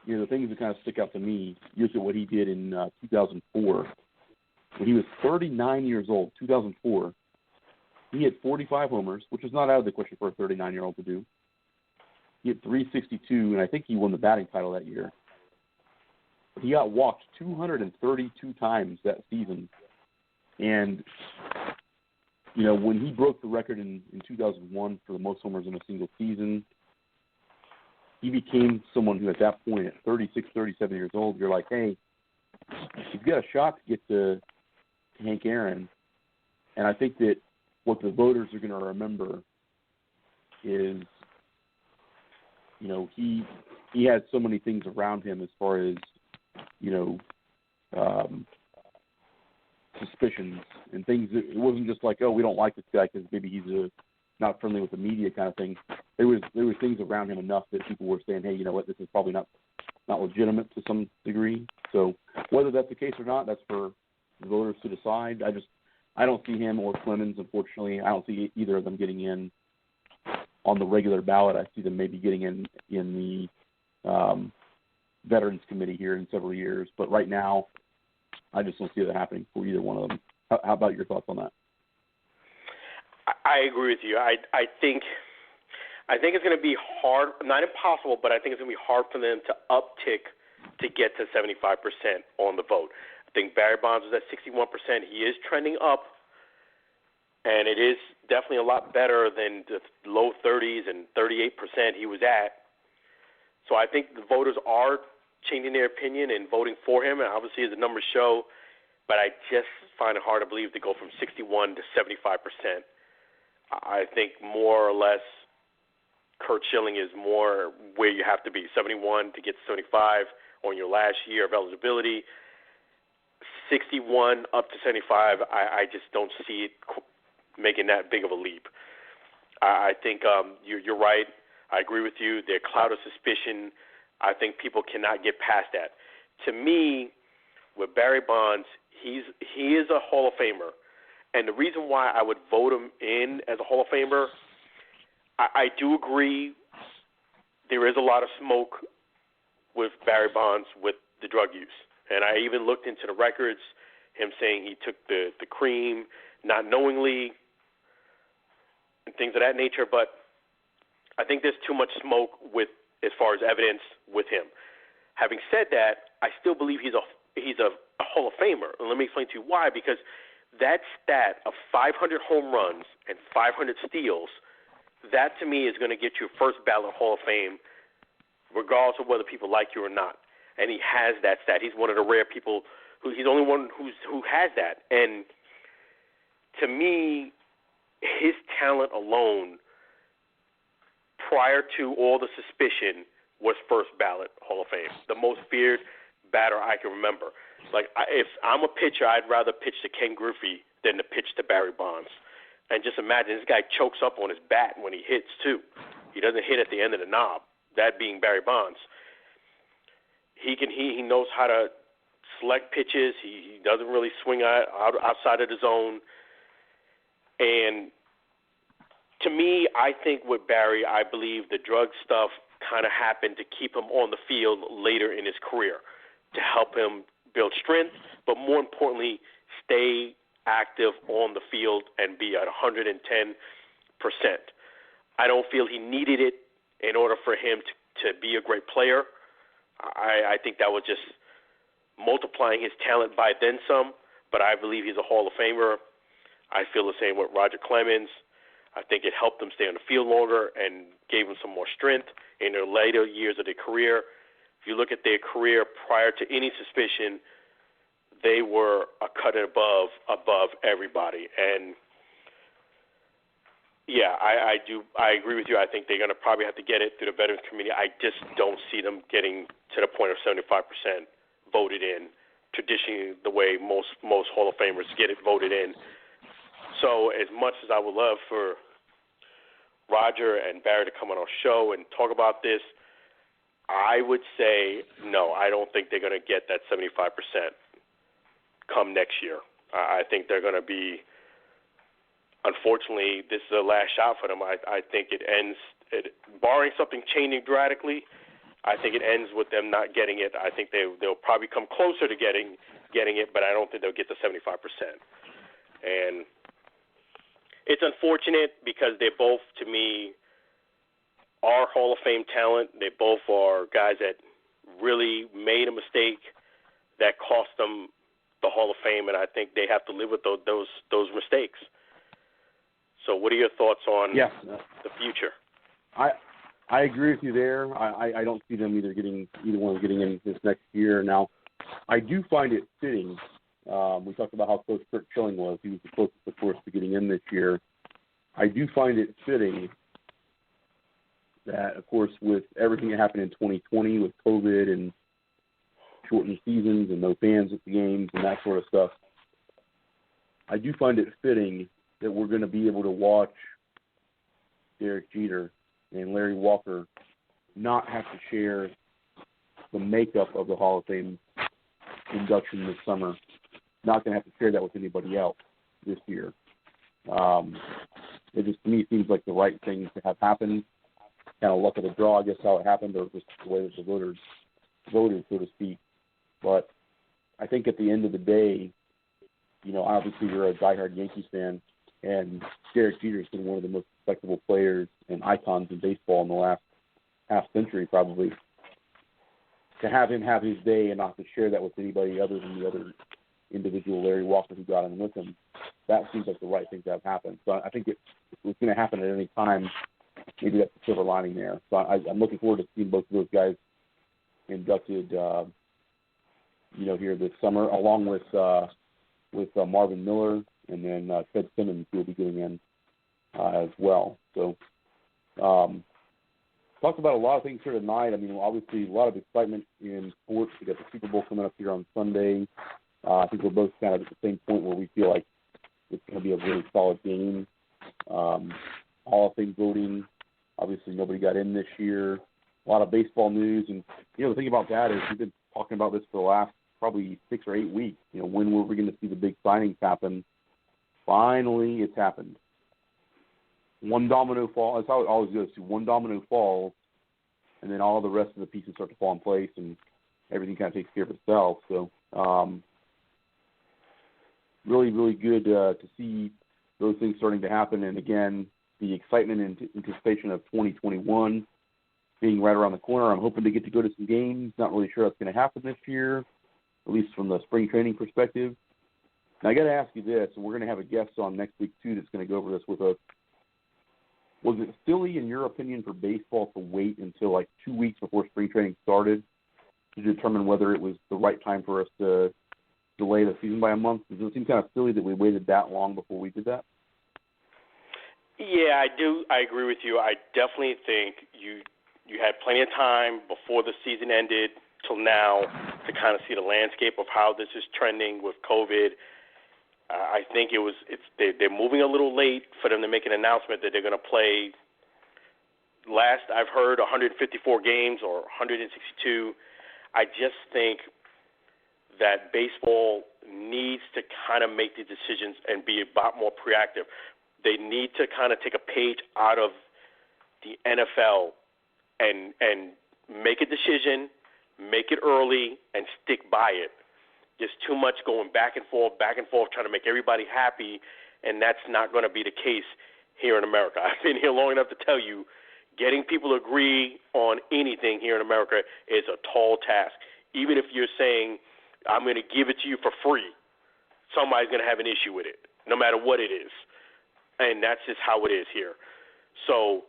B: the things that kind of stick out to me, you look at what he did in 2004. When he was 39 years old, 2004, he hit 45 homers, which is not out of the question for a 39-year-old to do. He hit 362, and I think he won the batting title that year. He got walked 232 times that season. And, when he broke the record in 2001 for the most homers in a single season, he became someone who at that point, at 36, 37 years old, you're like, hey, he's got a shot to get to Hank Aaron. And I think that what the voters are going to remember is, he had so many things around him as far as, suspicions and things. It wasn't just like, oh, we don't like this guy because maybe he's not friendly with the media kind of thing. There was things around him enough that people were saying, hey, you know what, this is probably not legitimate to some degree. So whether that's the case or not, that's for the voters to decide. I don't see him or Clemens, unfortunately. I don't see either of them getting in on the regular ballot. I see them maybe getting in the Veterans Committee here in several years. But right now, I just don't see that happening for either one of them. How about your thoughts on that?
C: I agree with you. I think it's going to be hard, not impossible, but I think it's going to be hard for them to uptick to get to 75% on the vote. I think Barry Bonds was at 61%. He is trending up, and it is definitely a lot better than the low 30s and 38% he was at. So I think the voters are changing their opinion and voting for him, and obviously as the numbers show, but I just find it hard to believe to go from 61 to 75%. I think more or less Curt Schilling is more where you have to be, 71 to get to 75 on your last year of eligibility. 61 up to 75, I just don't see it making that big of a leap. I think you're right. I agree with you. Their cloud of suspicion, I think people cannot get past that. To me, with Barry Bonds, he is a Hall of Famer. And the reason why I would vote him in as a Hall of Famer, I do agree there is a lot of smoke with Barry Bonds with the drug use. And I even looked into the records, him saying he took the cream not knowingly and things of that nature. But I think there's too much smoke with as far as evidence with him. Having said that, I still believe he's a Hall of Famer. And let me explain to you why. Because that stat of 500 home runs and 500 steals, that to me is going to get you first ballot Hall of Fame, regardless of whether people like you or not. And he has that stat. He's one of the rare people he's the only one who has that. And to me, his talent alone, prior to all the suspicion, was first ballot Hall of Fame. The most feared batter I can remember. Like, if I'm a pitcher, I'd rather pitch to Ken Griffey than to pitch to Barry Bonds. And just imagine, this guy chokes up on his bat when he hits, too. He doesn't hit at the end of the knob, that being Barry Bonds. He knows how to select pitches. He doesn't really swing outside of the zone. And to me, I think with Barry, I believe the drug stuff kind of happened to keep him on the field later in his career, to help him build strength, but more importantly, stay active on the field and be at 110%. I don't feel he needed it in order for him to be a great player. I think that was just multiplying his talent by then some, but I believe he's a Hall of Famer. I feel the same with Roger Clemens. I think it helped them stay on the field longer and gave them some more strength in their later years of their career. If you look at their career prior to any suspicion, they were a cut above everybody. And yeah, I agree with you. I think they're going to probably have to get it through the Veterans Committee. I just don't see them getting to the point of 75% voted in, traditionally the way most Hall of Famers get it voted in. So as much as I would love for Roger and Barry to come on our show and talk about this, I would say no, I don't think they're going to get that 75% come next year. I think they're going to be, unfortunately, this is the last shot for them. I think it ends, barring something changing dramatically, I think it ends with them not getting it. I think they'll probably come closer to getting it, but I don't think they'll get to 75%. And it's unfortunate because they both, to me, are Hall of Fame talent. They both are guys that really made a mistake that cost them the Hall of Fame, and I think they have to live with those mistakes. So what are your thoughts on the future?
B: I agree with you there. I don't see them either one getting in this next year. Now, I do find it fitting. We talked about how close Curt Schilling was. He was the closest, of course, to getting in this year. I do find it fitting that, of course, with everything that happened in 2020 with COVID and shortened seasons and no fans at the games and that sort of stuff, I do find it fitting that we're going to be able to watch Derek Jeter and Larry Walker not have to share the makeup of the Hall of Fame induction this summer. Not going to have to share that with anybody else this year. It just, to me, seems like the right thing to have happen. Kind of luck of the draw, I guess, how it happened, or just the way that the voters voted, so to speak. But I think at the end of the day, obviously you're a diehard Yankees fan, and Derek Jeter's been one of the most respectable players and icons in baseball in the last half century, probably. To have him have his day and not to share that with anybody other than the other individual, Larry Walker, who got him with him, that seems like the right thing to have happen. So I think if it was going to happen at any time, maybe that's the silver lining there. So I'm looking forward to seeing both of those guys inducted, here this summer, along with Marvin Miller, and then Ted Simmons, who will be getting in as well. So talked about a lot of things here tonight. I mean, obviously a lot of excitement in sports. We got the Super Bowl coming up here on Sunday. I think we're both kind of at the same point where we feel like it's going to be a really solid game. Hall of Fame voting, obviously nobody got in this year. A lot of baseball news, and the thing about that is we've been talking about this for the last probably 6 or 8 weeks. When were we going to see the big signings happen? Finally, it's happened. One domino fall. That's how it always goes. One domino falls, and then all the rest of the pieces start to fall in place, and everything kind of takes care of itself. So, really, really good to see those things starting to happen. And again, the excitement and anticipation of 2021 being right around the corner. I'm hoping to get to go to some games. Not really sure that's going to happen this year, at least from the spring training perspective. Now, I got to ask you this, and we're going to have a guest on next week, too, that's going to go over this with us. Was it silly, in your opinion, for baseball to wait until like 2 weeks before spring training started to determine whether it was the right time for us to delay the season by a month? Does it seem kind of silly that we waited that long before we did that?
C: Yeah, I do. I agree with you. I definitely think you had plenty of time before the season ended till now to kind of see the landscape of how this is trending with COVID. I think they're moving a little late for them to make an announcement that they're going to play. Last I've heard 154 games or 162. I just think that baseball needs to kind of make the decisions and be a lot more proactive. They need to kind of take a page out of the NFL and make a decision, make it early, and stick by it. There's too much going back and forth, trying to make everybody happy, and that's not going to be the case here in America. I've been here long enough to tell you, getting people to agree on anything here in America is a tall task. Even if you're saying, I'm going to give it to you for free, somebody's going to have an issue with it, no matter what it is. And that's just how it is here. So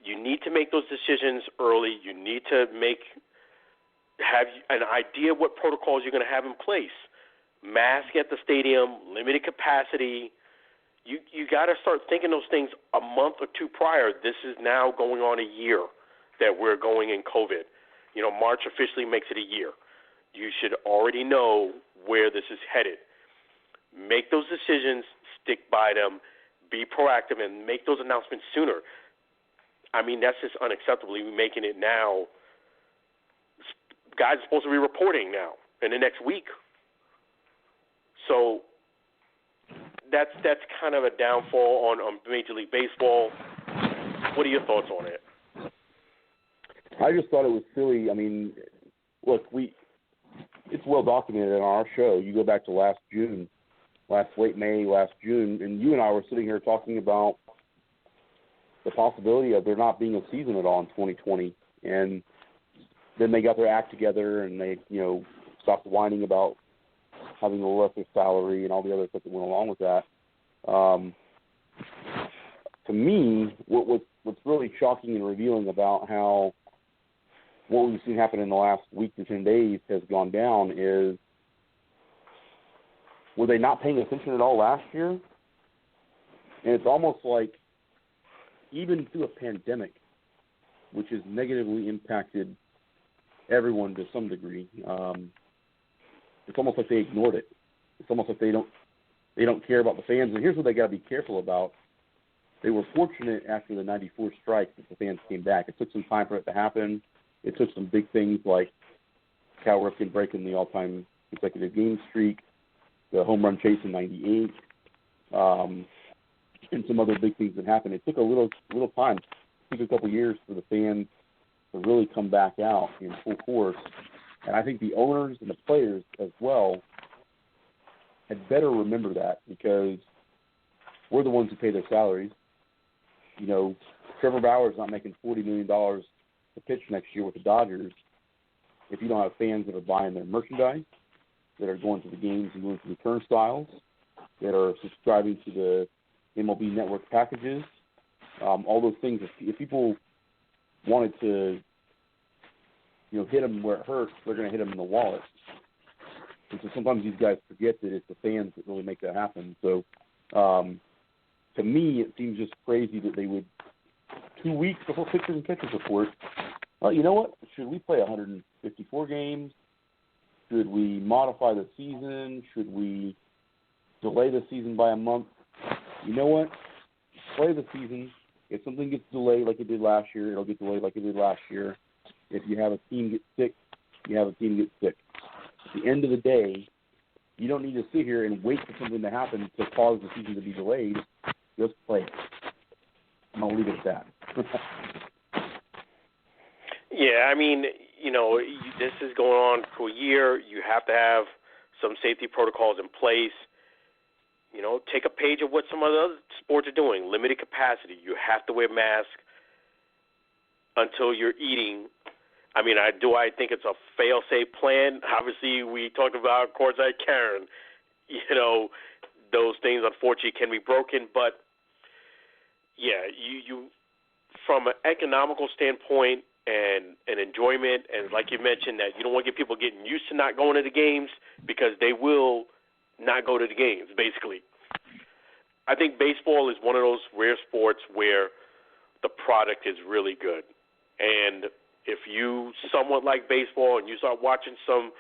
C: you need to make those decisions early. You need to have an idea what protocols you're going to have in place. Mask at the stadium, limited capacity. You got to start thinking those things a month or two prior. This is now going on a year that we're going in COVID. March officially makes it a year. You should already know where this is headed. Make those decisions, stick by them, be proactive, and make those announcements sooner. I mean, that's just unacceptable. We're making it now. Guys are supposed to be reporting now in the next week. So that's kind of a downfall on Major League Baseball. What are your thoughts on it?
B: I just thought it was silly. I mean, look, it's well documented on our show. You go back to late May, last June, and you and I were sitting here talking about the possibility of there not being a season at all in 2020. And then they got their act together and they, stopped whining about having a lesser salary and all the other stuff that went along with that. To me, what's really shocking and revealing about how what we've seen happen in the last week to 10 days has gone down is, were they not paying attention at all last year? And it's almost like even through a pandemic, which has negatively impacted everyone to some degree, it's almost like they ignored it. It's almost like they don't care about the fans. And here's what they got to be careful about. They were fortunate after the 94 strike that the fans came back. It took some time for it to happen. It took some big things like Cal Ripken breaking the all-time consecutive game streak, the home run chase in 98, and some other big things that happened. It took a little time. It took a couple years for the fans to really come back out in full force. And I think the owners and the players as well had better remember that, because we're the ones who pay their salaries. Trevor Bauer's not making $40 million to pitch next year with the Dodgers if you don't have fans that are buying their merchandise, that are going to the games and going to the turnstiles, that are subscribing to the MLB Network packages, all those things. If people wanted to, hit them where it hurts, they're going to hit them in the wallet. And so sometimes these guys forget that it's the fans that really make that happen. So to me, it seems just crazy that they would, 2 weeks before pitchers and catchers report, well, you know what? Should we play 154 games? Should we modify the season? Should we delay the season by a month? You know what? Play the season. If something gets delayed like it did last year, it'll get delayed like it did last year. If you have a team get sick, you have a team get sick. At the end of the day, you don't need to sit here and wait for something to happen to cause the season to be delayed. Just play it. I'm going to leave it at that.
C: Yeah, I mean, this is going on for a year. You have to have some safety protocols in place. Take a page of what some of the other sports are doing. Limited capacity. You have to wear a mask until you're eating. I mean, I think it's a fail-safe plan. Obviously, we talked about Courtside Karen. Those things, unfortunately, can be broken. But, yeah, you from an economical standpoint and an enjoyment, and like you mentioned, that you don't want to get people getting used to not going to the games because they will not go to the games, basically. I think baseball is one of those rare sports where the product is really good. And if you somewhat like baseball and you start watching some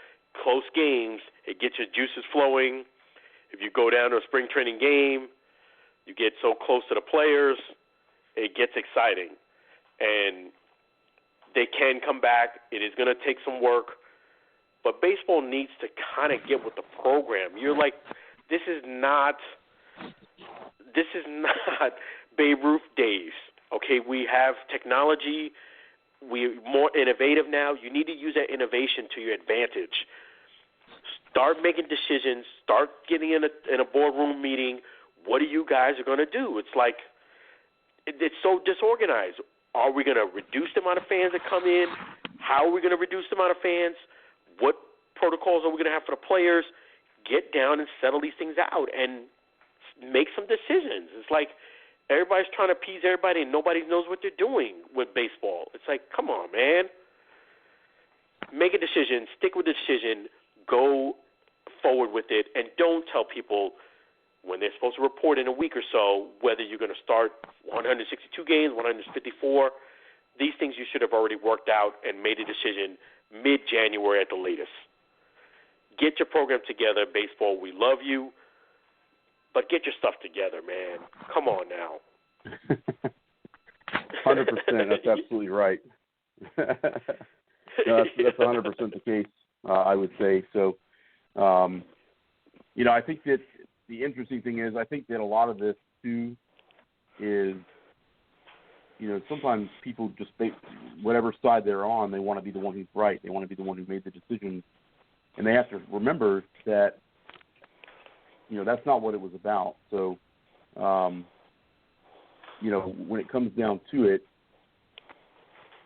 C: close games, it gets your juices flowing. If you go down to a spring training game, you get so close to the players, it gets exciting. And they can come back. It is going to take some work. But baseball needs to kind of get with the program. You're like, this is not Babe Ruth days. Okay, we have technology. We're more innovative now. You need to use that innovation to your advantage. Start making decisions. Start getting in a boardroom meeting. What are you guys are going to do? It's like it's so disorganized. Are we going to reduce the amount of fans that come in? How are we going to reduce the amount of fans? What protocols are we going to have for the players? Get down and settle these things out and make some decisions. It's like everybody's trying to appease everybody and nobody knows what they're doing with baseball. It's like, come on, man. Make a decision. Stick with the decision. Go forward with it. And don't tell people when they're supposed to report in a week or so whether you're going to start 162 games, 154. These things you should have already worked out and made a decision mid-January at the latest. Get your program together, baseball. We love you. But get your stuff together, man. Come on now.
B: 100%. That's absolutely right. No, that's 100% the case, I would say. So, I think that the interesting thing is I think that a lot of this, too, is, sometimes people just, whatever side they're on, they want to be the one who's right. They want to be the one who made the decision. And they have to remember that, that's not what it was about. So, when it comes down to it,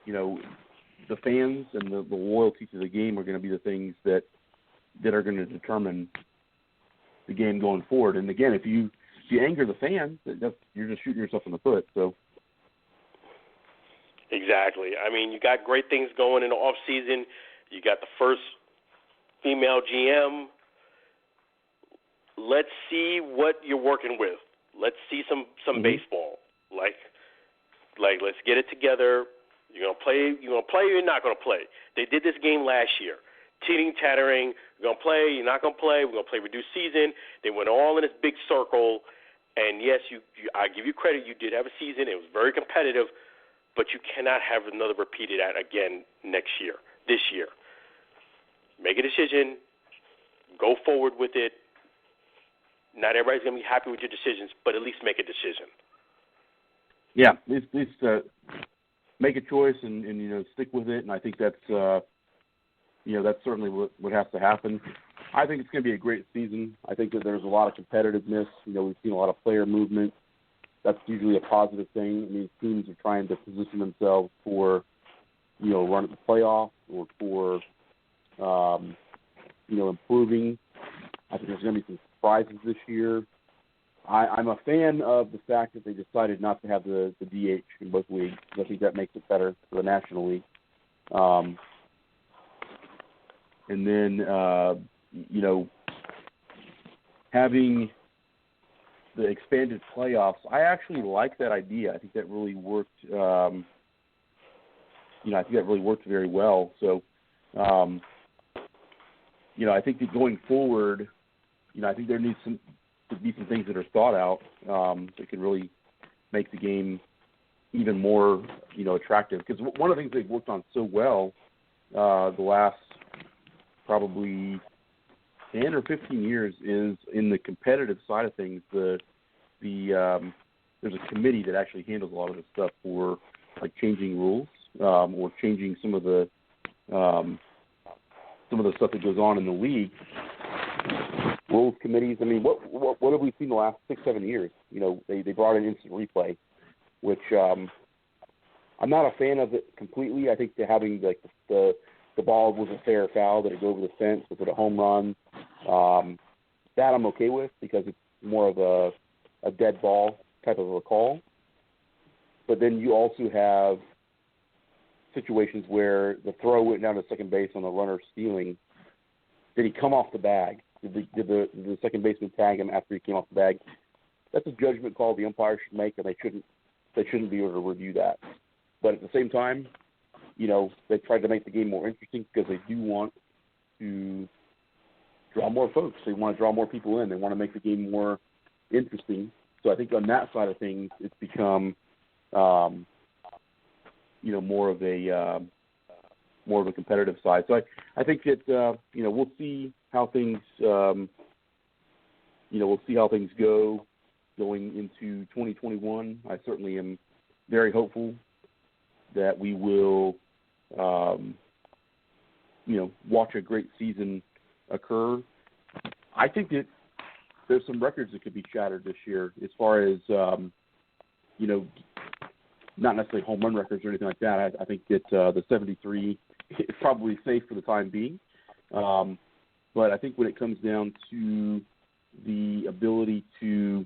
B: the fans and the loyalty to the game are going to be the things that are going to determine the game going forward. And again, if you anger the fans, you're just shooting yourself in the foot. So.
C: Exactly. I mean, you got great things going in the off season. You got the first female GM. Let's see what you're working with. Let's see some baseball. Like let's get it together. You're gonna play. You're gonna play. Or you're not gonna play. They did this game last year. Teeting, tattering. You're gonna play. You're not gonna play. We're gonna play reduced season. They went all in this big circle. And yes, I give you credit. You did have a season. It was very competitive, but you cannot have another repeated that again this year. Make a decision. Go forward with it. Not everybody's going to be happy with your decisions, but at least make a decision.
B: Yeah, at least make a choice and stick with it. And I think that's that's certainly what has to happen. I think it's going to be a great season. I think that there's a lot of competitiveness. We've seen a lot of player movement. That's usually a positive thing. I mean, teams are trying to position themselves for run at the playoffs or for improving. I think there's going to be some surprises this year. I'm a fan of the fact that they decided not to have the DH in both leagues. I think that makes it better for the National League. And then, having the expanded playoffs, I actually like that idea. I think that really worked. I think that really worked very well. So, I think that going forward, I think there needs to be some things that are thought out that can really make the game even more, attractive. Because one of the things they've worked on so well the last probably 10 or 15 years is in the competitive side of things. There's a committee that actually handles a lot of this stuff for like changing rules or changing some of the stuff that goes on in the league. Rules committees. I mean, what have we seen the last 6-7 years? They brought in instant replay, which I'm not a fan of it completely. I think that having like the ball was a fair foul, that it go over the fence, was it a home run? That I'm okay with because it's more of a dead ball type of a call. But then you also have situations where the throw went down to second base on the runner stealing. Did he come off the bag? Did the second baseman tag him after he came off the bag? That's a judgment call the umpire should make, and they shouldn't be able to review that. But at the same time, they tried to make the game more interesting because they do want to draw more folks. They want to draw more people in. They want to make the game more interesting. So I think on that side of things, it's become, more of a competitive side. So I think that we'll see how things we'll see how things go going into 2021. I certainly am very hopeful that we will watch a great season occur. I think that there's some records that could be shattered this year as far as not necessarily home run records or anything like that. I think that the 73 is probably safe for the time being. But I think when it comes down to the ability to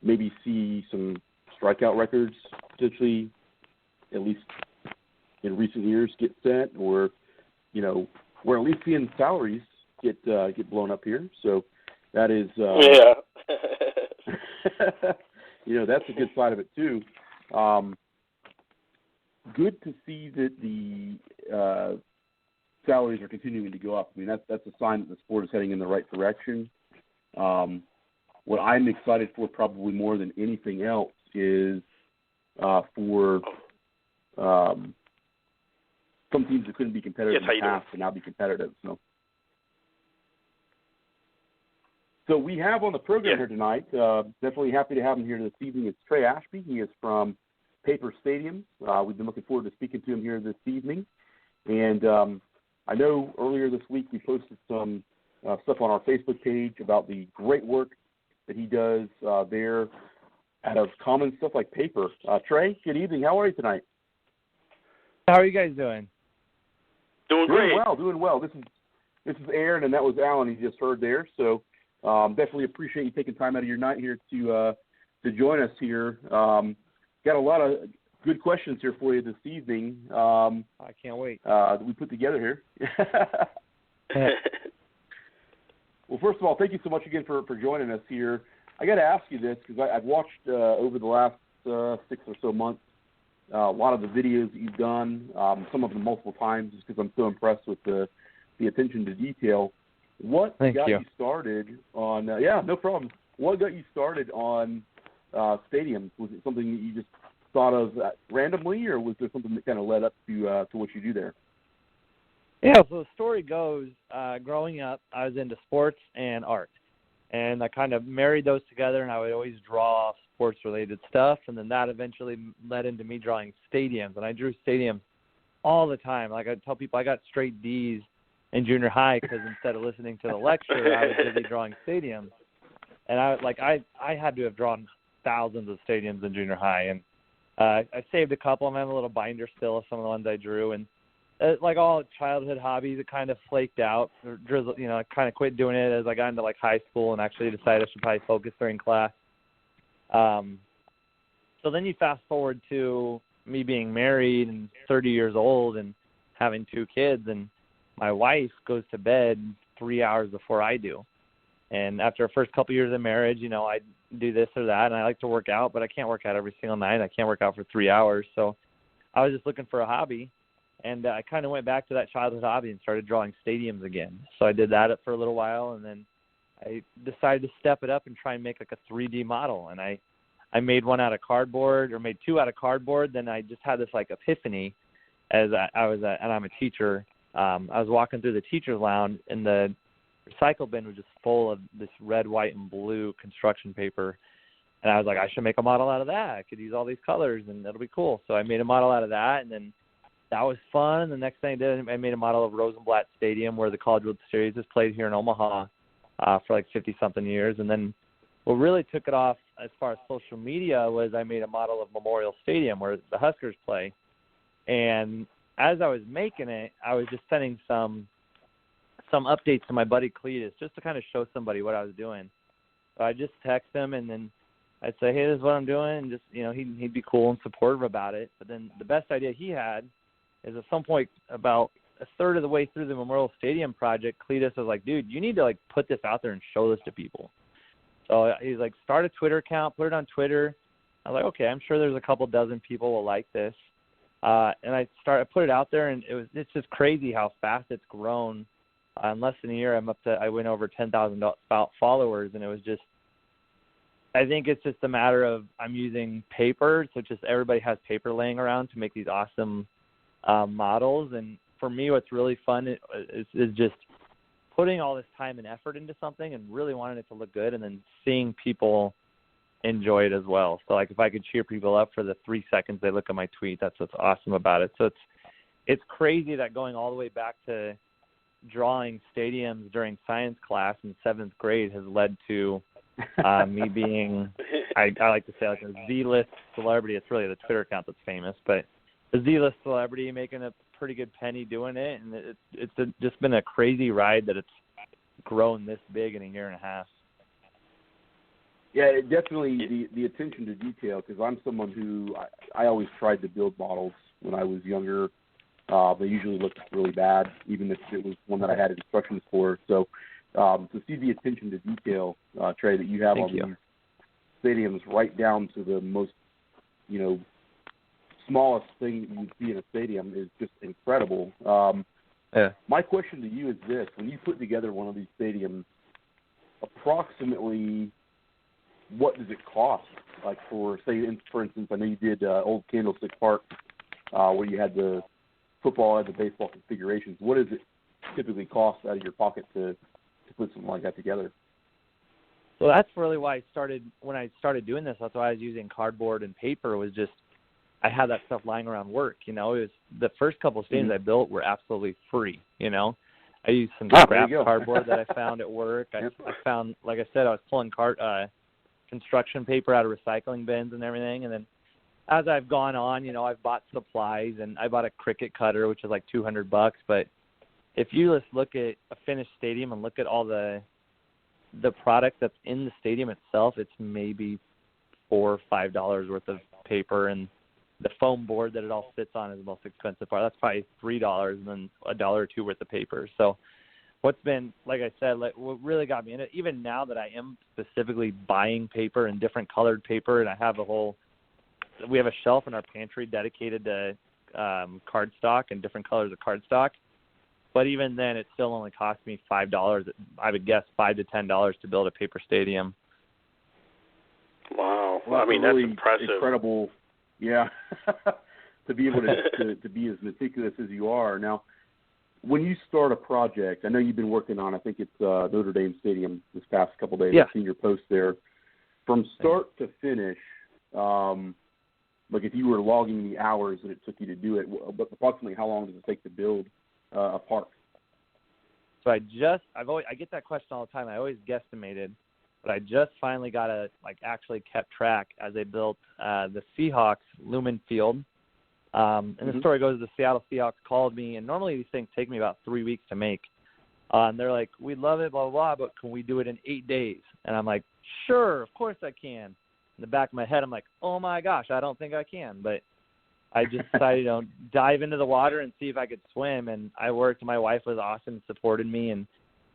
B: maybe see some strikeout records potentially, at least in recent years, get set, or we're at least seeing salaries get blown up here. So that is that's a good side of it too. Good to see that the salaries are continuing to go up. I mean, that's a sign that the sport is heading in the right direction. What I'm excited for probably more than anything else is for some teams that couldn't be competitive in the past to now be competitive. So we have on the program here tonight, definitely happy to have him here this evening. It's Trey Ashby. He is from Paper Stadiums. We've been looking forward to speaking to him here this evening. And I know earlier this week we posted some stuff on our Facebook page about the great work that he does there out of common stuff like paper. Trey, good evening. How are you tonight?
D: How are you guys doing?
C: Doing great.
B: Doing well. This is Aaron, and that was Alan you just heard there. So definitely appreciate you taking time out of your night here to join us here. Got a lot of good questions here for you this evening.
D: I can't wait.
B: That we put together here. Well, first of all, thank you so much again for joining us here. I got to ask you this because I've watched over the last 6 or so months a lot of the videos that you've done, some of them multiple times, just because I'm so impressed with the attention to detail. What got you started on? No problem. What got you started on stadiums? Was it something that you just thought of randomly, or was there something that kind of led up to what you do there?
D: Yeah, so the story goes, growing up, I was into sports and art. And I kind of married those together, and I would always draw sports-related stuff. And then that eventually led into me drawing stadiums. And I drew stadiums all the time. Like I tell people, I got straight D's in junior high because instead of listening to the lecture, I was busy drawing stadiums. And I had to have drawn thousands of stadiums in junior high. And I saved a couple of them. I have a little binder still of some of the ones I drew. And like all childhood hobbies, it kind of flaked out. I kind of quit doing it as I got into like high school and actually decided I should probably focus during class. So then you fast forward to me being married and 30 years old and having 2 kids, and my wife goes to bed 3 hours before I do. And after the first couple years of marriage, you know, I do this or that, and I like to work out, but I can't work out every single night. I can't work out for 3 hours. So I was just looking for a hobby, and I kind of went back to that childhood hobby and started drawing stadiums again. So I did that for a little while, and then I decided to step it up and try and make like a 3D model. And I made one out of cardboard, or made 2 out of cardboard. Then I just had this like epiphany as and I'm a teacher. I was walking through the teacher's lounge, and the recycle bin was just full of this red, white, and blue construction paper. And I was like, I should make a model out of that. I could use all these colors, and it'll be cool. So I made a model out of that, and then that was fun. The next thing I did, I made a model of Rosenblatt Stadium, where the College World Series is played here in Omaha for like 50-something years. And then what really took it off as far as social media was I made a model of Memorial Stadium, where the Huskers play. And as I was making it, I was just sending some updates to my buddy Cletus just to kind of show somebody what I was doing. So I just text him, and then I'd say, hey, this is what I'm doing, and just, you know, he'd be cool and supportive about it. But then the best idea he had is at some point about a third of the way through the Memorial Stadium project, Cletus was like, dude, you need to like put this out there and show this to people. So he's like, start a Twitter account, put it on Twitter. I was like, okay, I'm sure there's a couple dozen people will like this. And I put it out there, and it's just crazy how fast it's grown. In less than a year, I went over 10,000 followers, and it was just, I think it's just a matter of I'm using paper, so just everybody has paper laying around to make these awesome models. And for me, what's really fun is just putting all this time and effort into something and really wanting it to look good, and then seeing people enjoy it as well. So like if I could cheer people up for the 3 seconds they look at my tweet, that's what's awesome about it. So it's crazy that going all the way back to drawing stadiums during science class in 7th grade has led to me being, I like to say, like a Z-list celebrity. It's really the Twitter account that's famous, but a Z-list celebrity making a pretty good penny doing it, and it's just been a crazy ride that it's grown this big in a year and a half.
B: Yeah, it definitely the attention to detail, because I'm someone who I always tried to build models when I was younger. They usually looked really bad, even if it was one that I had instructions for. So to see the attention to detail, Trey, that you have on these stadiums, right down to the most, you know, smallest thing that you can see in a stadium, is just incredible. My question to you is this: when you put together one of these stadiums, approximately what does it cost? Like for instance, I know you did Old Candlestick Park, where you had the football and the baseball configurations. What does it typically cost out of your pocket to put something like that together?
D: So that's really why when I started doing this, that's why I was using cardboard and paper. Was just, I had that stuff lying around work. You know, it was the first couple of stadiums I built were absolutely free. You know, I used some scrap cardboard that I found at work. I found, like I said, I was pulling construction paper out of recycling bins and everything. And then as I've gone on, you know, I've bought supplies, and I bought a Cricut cutter, which is like $200. But if you just look at a finished stadium and look at all the product that's in the stadium itself, it's maybe $4 or $5 worth of paper, and the foam board that it all sits on is the most expensive part. That's probably $3, and then $1 or $2 worth of paper. So what's been, like I said, what really got me in it, even now that I am specifically buying paper and different colored paper, and we have a shelf in our pantry dedicated to cardstock and different colors of cardstock. But even then, it still only cost me $5. I would guess $5 to $10 to build a paper stadium.
C: Wow!
B: Well,
C: I mean,
B: really
C: that's impressive.
B: Incredible, yeah. To be able to be as meticulous as you are. Now, when you start a project, I know you've been working on, I think it's Notre Dame Stadium this past couple of days.
D: Yeah.
B: I've seen your post there. From start to finish, like if you were logging the hours that it took you to do it, but approximately how long does it take to build a park?
D: So I get that question all the time. I always guesstimated, but I just finally got actually kept track as they built the Seahawks Lumen Field. And the story goes, the Seattle Seahawks called me, and normally these things take me about 3 weeks to make. And they're like, we love it, blah, blah, blah, but can we do it in 8 days? And I'm like, sure, of course I can. in the back of my head, I'm like, oh my gosh, I don't think I can. But I just decided to dive into the water and see if I could swim. And I worked. My wife was awesome, supported me, and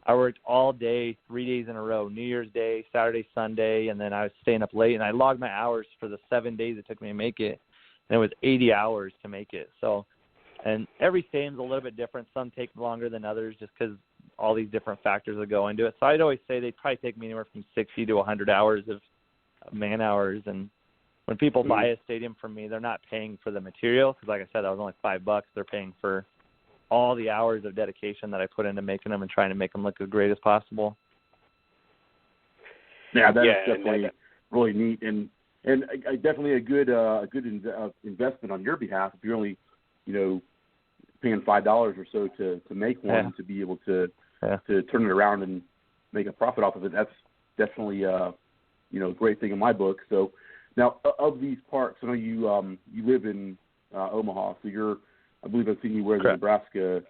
D: I worked all day, 3 days in a row, New Year's Day, Saturday, Sunday, and then I was staying up late. And I logged my hours for the 7 days it took me to make it, and it was 80 hours to make it. So, and every stadium's a little bit different. Some take longer than others just because all these different factors that go into it. So I'd always say they'd probably take me anywhere from 60 to 100 hours of man hours. And when people buy a stadium from me, they're not paying for the material because, like I said, that was only $5. They're paying for all the hours of dedication that I put into making them and trying to make them look as great as possible.
B: Yeah, that's definitely really neat, and definitely a good investment on your behalf. If you're only, paying $5 or so to make one, to be able to turn it around and make a profit off of it, that's definitely a great thing in my book. So now, of these parks, I know you live in Omaha, so I believe I've seen you wear the Nebraska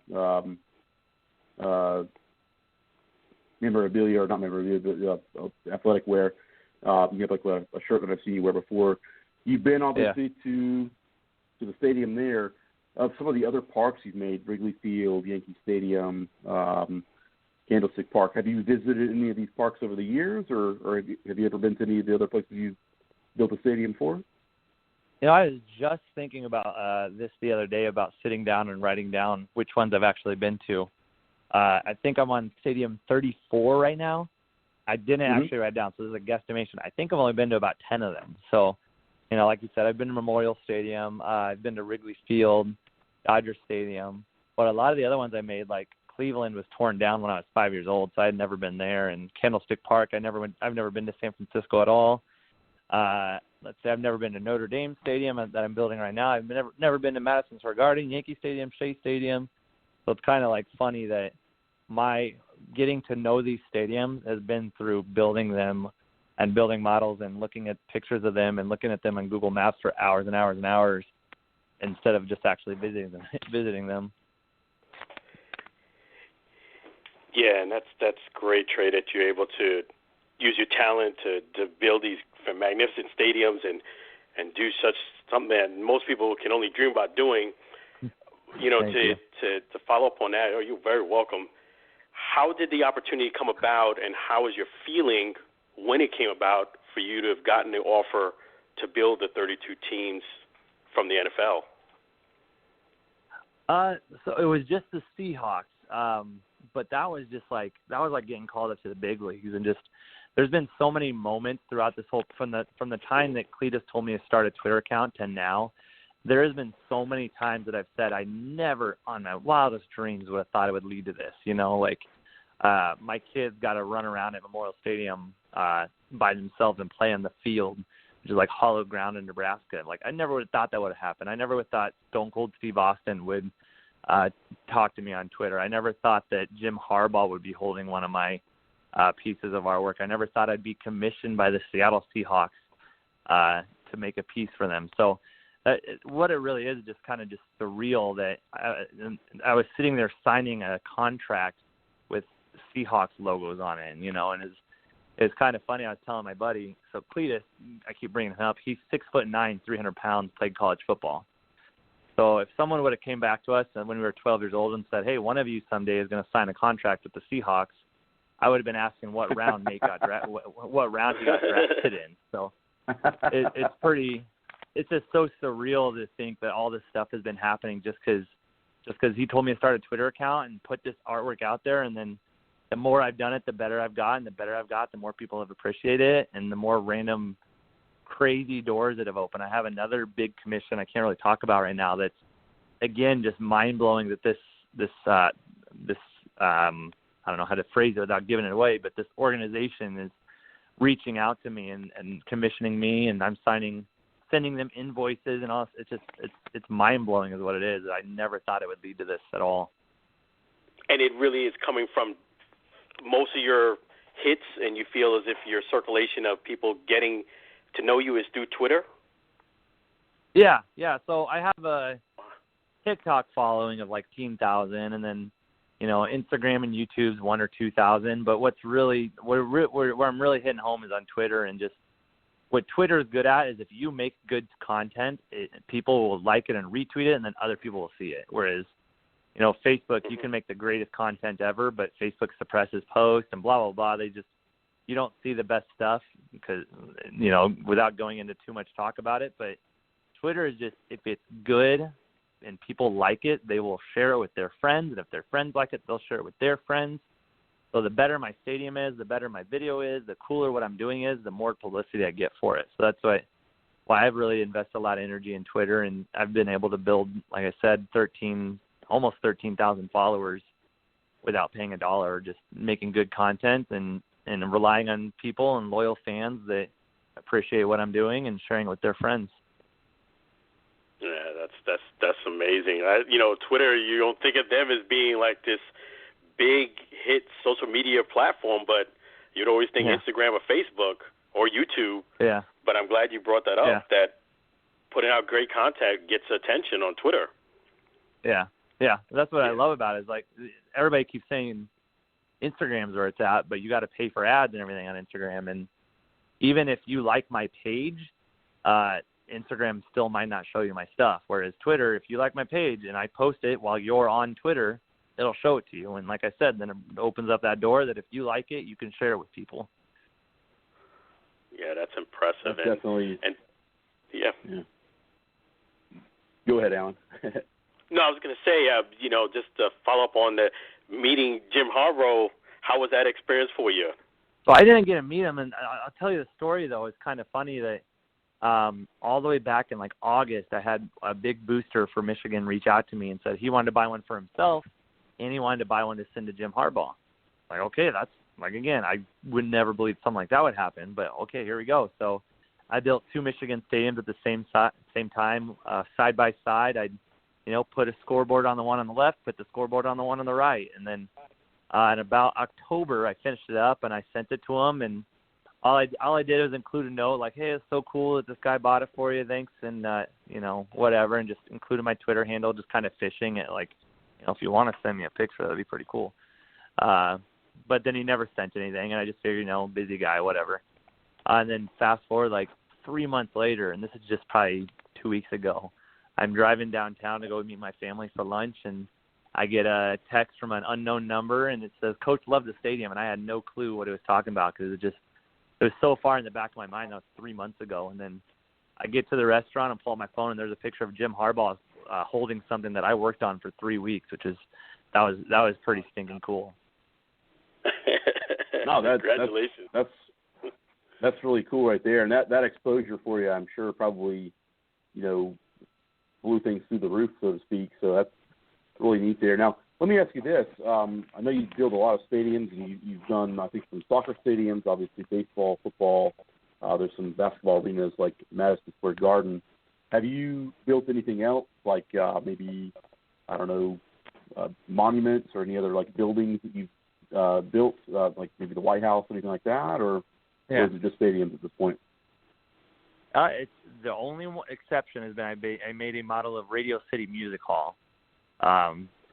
B: memorabilia, or not memorabilia, but athletic wear. You have like a shirt that I've seen you wear before. You've been obviously to the stadium there. Of some of the other parks you've made, Wrigley Field, Yankee Stadium, Candlestick Park, have you visited any of these parks over the years, or have you ever been to any of the other places you've built a stadium for?
D: I was just thinking about this the other day, about sitting down and writing down which ones I've actually been to. I think I'm on Stadium 34 right now. I didn't actually write down, so this is a guesstimation. I think I've only been to about 10 of them. So, like you said, I've been to Memorial Stadium. I've been to Wrigley Field, Dodger Stadium. But a lot of the other ones I made, like Cleveland, was torn down when I was 5 years old, so I had never been there. And Candlestick Park, I've never been to San Francisco at all. Let's say I've never been to Notre Dame Stadium that I'm building right now. I've never been to Madison Square Garden, Yankee Stadium, Shea Stadium. So it's kind of like funny that my getting to know these stadiums has been through building them and building models and looking at pictures of them and looking at them on Google Maps for hours and hours and hours instead of just actually visiting them.
C: Yeah, and that's great, Trey, that you're able to use your talent to build these magnificent stadiums and do something that most people can only dream about doing. To follow up on that, you're very welcome. How did the opportunity come about, and how was your feeling when it came about for you to have gotten the offer to build the 32 teams from the NFL?
D: So it was just the Seahawks, but that was like getting called up to the big leagues, and just there's been so many moments throughout this whole from the time that Cletus told me to start a Twitter account to now. There has been so many times that I've said I never on my wildest dreams would have thought it would lead to this. My kids got to run around at Memorial Stadium by themselves and play on the field, which is like hollow ground in Nebraska. Like, I never would have thought that would have happened. I never would have thought Stone Cold Steve Austin would talk to me on Twitter. I never thought that Jim Harbaugh would be holding one of my pieces of artwork. I never thought I'd be commissioned by the Seattle Seahawks to make a piece for them. So what it really is just kind of just surreal that I was sitting there signing a contract with Seahawks logos on it, and it's kind of funny. I was telling my buddy, so Cletus, I keep bringing him up, he's 6'9", 300 pounds, played college football. So if someone would have came back to us when we were 12 years old and said, hey, one of you someday is going to sign a contract with the Seahawks, I would have been asking what round Nate got what round he got drafted in. So it's just so surreal to think that all this stuff has been happening just because he told me to start a Twitter account and put this artwork out there, and then the more I've done it, the better I've gotten. The better I've got, the more people have appreciated it, and the more random crazy doors that have opened. I have another big commission I can't really talk about right now that's, again, just mind-blowing that this I don't know how to phrase it without giving it away, but this organization is reaching out to me and commissioning me, and I'm sending them invoices and all. It's mind-blowing is what it is. I never thought it would lead to this at all.
C: And it really is coming from most of your hits, and you feel as if your circulation of people getting to know you is through Twitter?
D: Yeah. So I have a TikTok following of like 10,000, and then Instagram and YouTube's 1,000 or 2,000. But what's really where I'm really hitting home is on Twitter, and just what Twitter is good at is if you make good content, people will like it and retweet it, and then other people will see it. Whereas, Facebook, you can make the greatest content ever, but Facebook suppresses posts and blah, blah, blah. You don't see the best stuff because, without going into too much talk about it. But Twitter is just, if it's good and people like it, they will share it with their friends. And if their friends like it, they'll share it with their friends. So the better my stadium is, the better my video is, the cooler what I'm doing is, the more publicity I get for it. So that's why I've really invested a lot of energy in Twitter, and I've been able to build, like I said, almost 13,000 followers without paying $1, just making good content and relying on people and loyal fans that appreciate what I'm doing and sharing it with their friends.
C: Yeah, that's amazing. Twitter, you don't think of them as being like this big hit social media platform, but you'd always think Instagram or Facebook or YouTube. Yeah. But I'm glad you brought that up, that putting out great content gets attention on Twitter.
D: Yeah. Yeah. That's what I love about it, is like everybody keeps saying Instagram's where it's at, but you got to pay for ads and everything on Instagram. And even if you like my page, Instagram still might not show you my stuff. Whereas Twitter, if you like my page and I post it while you're on Twitter, it'll show it to you. And like I said, then it opens up that door that if you like it, you can share it with people.
C: Yeah, that's impressive.
B: That's definitely.
C: Yeah.
B: Go ahead, Alan.
C: No, I was going to say, just to follow up on the meeting Jim Harbaugh, how was that experience for you?
D: Well, I didn't get to meet him, and I'll tell you the story, though. It's kind of funny that all the way back in, August, I had a big booster for Michigan reach out to me and said he wanted to buy one for himself, and he wanted to buy one to send to Jim Harbaugh. Like, okay, that's, again, I would never believe something like that would happen, but okay, here we go. So I built 2 Michigan stadiums at the same time, side by side. I'd put a scoreboard on the one on the left, put the scoreboard on the one on the right. And then in about October, I finished it up and I sent it to him. And all I did was include a note like, hey, it's so cool that this guy bought it for you. Thanks. And, whatever. And just included my Twitter handle, just kind of fishing it. Like, if you want to send me a picture, that'd be pretty cool. But then he never sent anything. And I just figured, busy guy, whatever. And then fast forward 3 months later, and this is just probably 2 weeks ago, I'm driving downtown to go meet my family for lunch, and I get a text from an unknown number, and it says, Coach loved the stadium, and I had no clue what it was talking about because it was so far in the back of my mind. That was 3 months ago. And then I get to the restaurant and pull out my phone, and there's a picture of Jim Harbaugh holding something that I worked on for 3 weeks, that was pretty stinking cool.
B: No,
C: congratulations.
B: That's really cool right there, and that exposure for you, I'm sure, probably blew things through the roof, so to speak. So that's really neat there. Now, let me ask you this: I know you build a lot of stadiums, and you've done, I think, some soccer stadiums, obviously baseball, football. There's some basketball arenas like Madison Square Garden. Have you built anything else, like maybe, I don't know, monuments or any other buildings that you've built, like maybe the White House, anything like that, or is it just stadiums at this point?
D: It's the only exception has been I made a model of Radio City Music Hall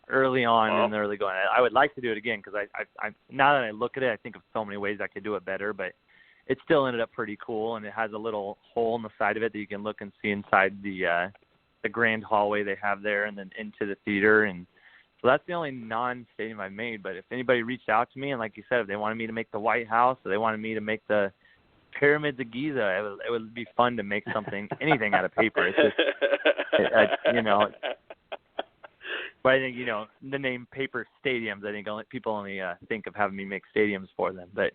D: early on in the early going. I would like to do it again because I now that I look at it, I think of so many ways I could do it better, but it still ended up pretty cool, and it has a little hole in the side of it that you can look and see inside the grand hallway they have there, and then into the theater. And so that's the only non-stadium I've made. But if anybody reached out to me, and like you said, if they wanted me to make the White House, or they wanted me to make the Pyramids of Giza, it would be fun to make anything out of paper. It's just, but I think, the name Paper Stadiums, I think people only think of having me make stadiums for them. But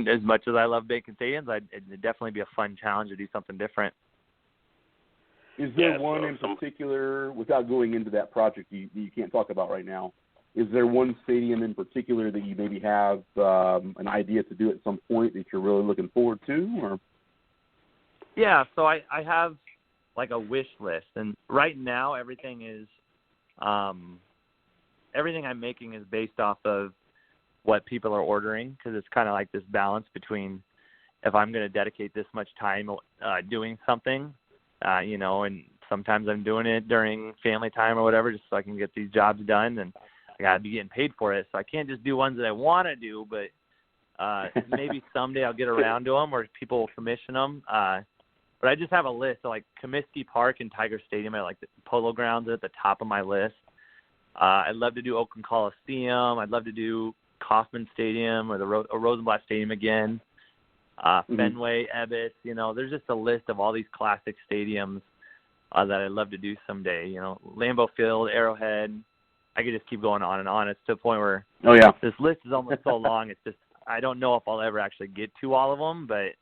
D: as much as I love making stadiums, it'd definitely be a fun challenge to do something different.
B: Is there one in particular, without going into that project you can't talk about right now, is there one stadium in particular that you maybe have an idea to do at some point that you're really looking forward to? Or?
D: Yeah, so I have a wish list, and right now everything I'm making is based off of what people are ordering, because it's kind of like this balance between if I'm going to dedicate this much time doing something, and sometimes I'm doing it during family time or whatever just so I can get these jobs done, and I got to be getting paid for it. So I can't just do ones that I want to do, but Maybe someday I'll get around to them or people will commission them. But I just have a list. So like Comiskey Park and Tiger Stadium, I like the Polo Grounds are at the top of my list. I'd love to do Oakland Coliseum. I'd love to do Kauffman Stadium or or Rosenblatt Stadium again. Fenway, Ebbets. You know, there's just a list of all these classic stadiums that I'd love to do someday. You know, Lambeau Field, Arrowhead. I could just keep going on and on. It's to the point where this list is almost so long. It's just I don't know if I'll ever actually get to all of them, but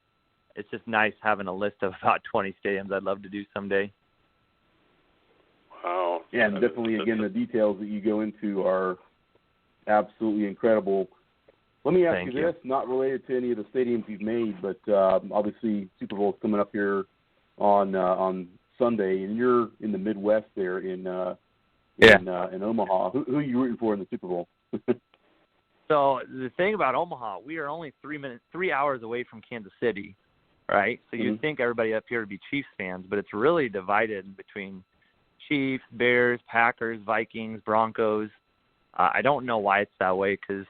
D: it's just nice having a list of about 20 stadiums I'd love to do someday.
C: Wow.
B: Yeah, and definitely, again, the details that you go into are absolutely incredible. Let me ask you this, not related to any of the stadiums you've made, but obviously Super Bowl's coming up here on Sunday, and you're in the Midwest there in Omaha. Who are you rooting for in the Super Bowl?
D: So the thing about Omaha, we are only 3 hours away from Kansas City, right? So you'd think everybody up here would be Chiefs fans, but it's really divided between Chiefs, Bears, Packers, Vikings, Broncos. I don't know why it's that way because,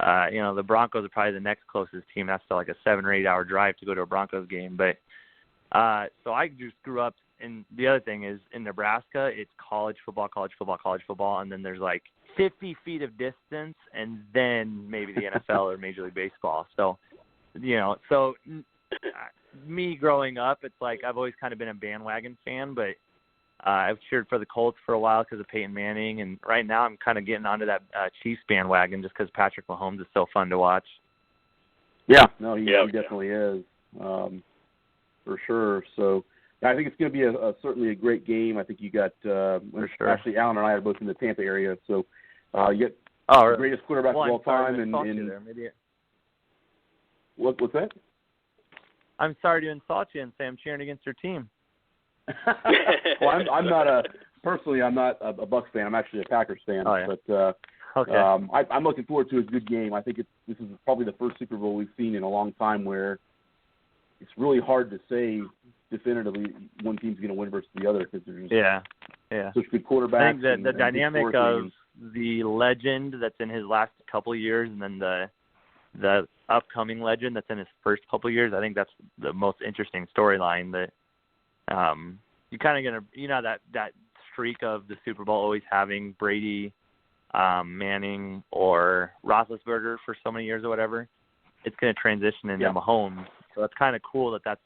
D: the Broncos are probably the next closest team. That's still like a 7 or 8 hour drive to go to a Broncos game. But so I just grew up, and the other thing is in Nebraska, it's college football, and then there's like 50 feet of distance, and then maybe the NFL or Major League Baseball. So, me growing up, it's like I've always kind of been a bandwagon fan, but I've cheered for the Colts for a while because of Peyton Manning, and right now I'm kind of getting onto that Chiefs bandwagon just because Patrick Mahomes is so fun to watch.
B: Yeah, no, he definitely is, for sure. So I think it's going to be certainly a great game. I think you got actually Alan and I are both in the Tampa area, so you get the greatest quarterback of all time. What's that?
D: I'm sorry to insult you and say I'm cheering against your team.
B: Well, I'm not a Bucs fan. I'm actually a Packers fan.
D: Oh, yeah.
B: But I'm looking forward to a good game. I think this is probably the first Super Bowl we've seen in a long time where it's really hard to say definitively one team's going to win versus the other because there's such good quarterbacks.
D: I think the dynamic of the legend that's in his last couple of years and then the upcoming legend that's in his first couple of years, I think that's the most interesting storyline that you kind of going to, that streak of the Super Bowl always having Brady, Manning, or Roethlisberger for so many years or whatever, it's going to transition into Mahomes. So it's kind of cool that's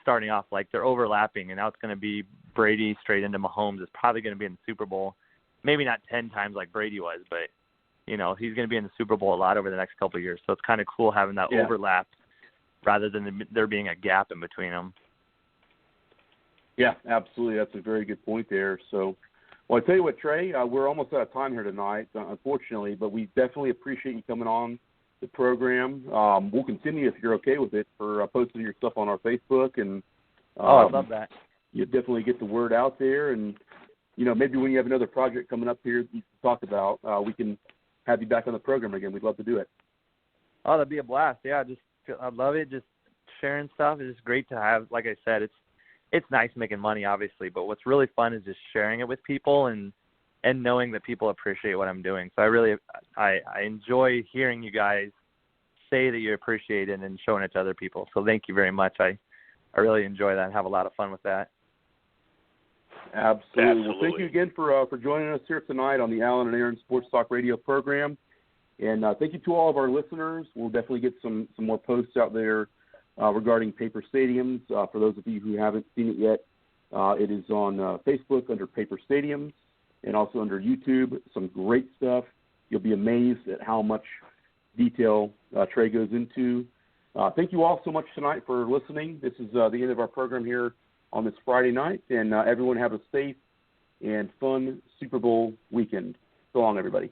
D: starting off like they're overlapping, and now it's going to be Brady straight into Mahomes. It's probably going to be in the Super Bowl. Maybe not 10 times like Brady was, but, he's going to be in the Super Bowl a lot over the next couple of years. So it's kind of cool having that overlap rather than there being a gap in between them.
B: Yeah, absolutely. That's a very good point there. So, well, I tell you what, Trey, we're almost out of time here tonight, unfortunately, but we definitely appreciate you coming on the program. We'll continue, if you're okay with it, for posting your stuff on our Facebook. And
D: I love that.
B: You definitely get the word out there. And, maybe when you have another project coming up here that you can talk about, we can have you back on the program again. We'd love to do it.
D: Oh, that'd be a blast. Yeah, I love it. Just sharing stuff. It's just great to have. Like I said, it's nice making money, obviously, but what's really fun is just sharing it with people and knowing that people appreciate what I'm doing. So I enjoy hearing you guys say that you appreciate it and showing it to other people. So thank you very much. I really enjoy that and have a lot of fun with that.
B: Absolutely. Well, thank you again for joining us here tonight on the Alan and Aaron Sports Talk Radio program. And thank you to all of our listeners. We'll definitely get some more posts out there regarding Paper Stadiums. For those of you who haven't seen it yet, it is on Facebook under Paper Stadiums and also under YouTube. Some great stuff. You'll be amazed at how much detail Trey goes into. Thank you all so much tonight for listening. This is the end of our program here on this Friday night, and everyone have a safe and fun Super Bowl weekend. So long, everybody.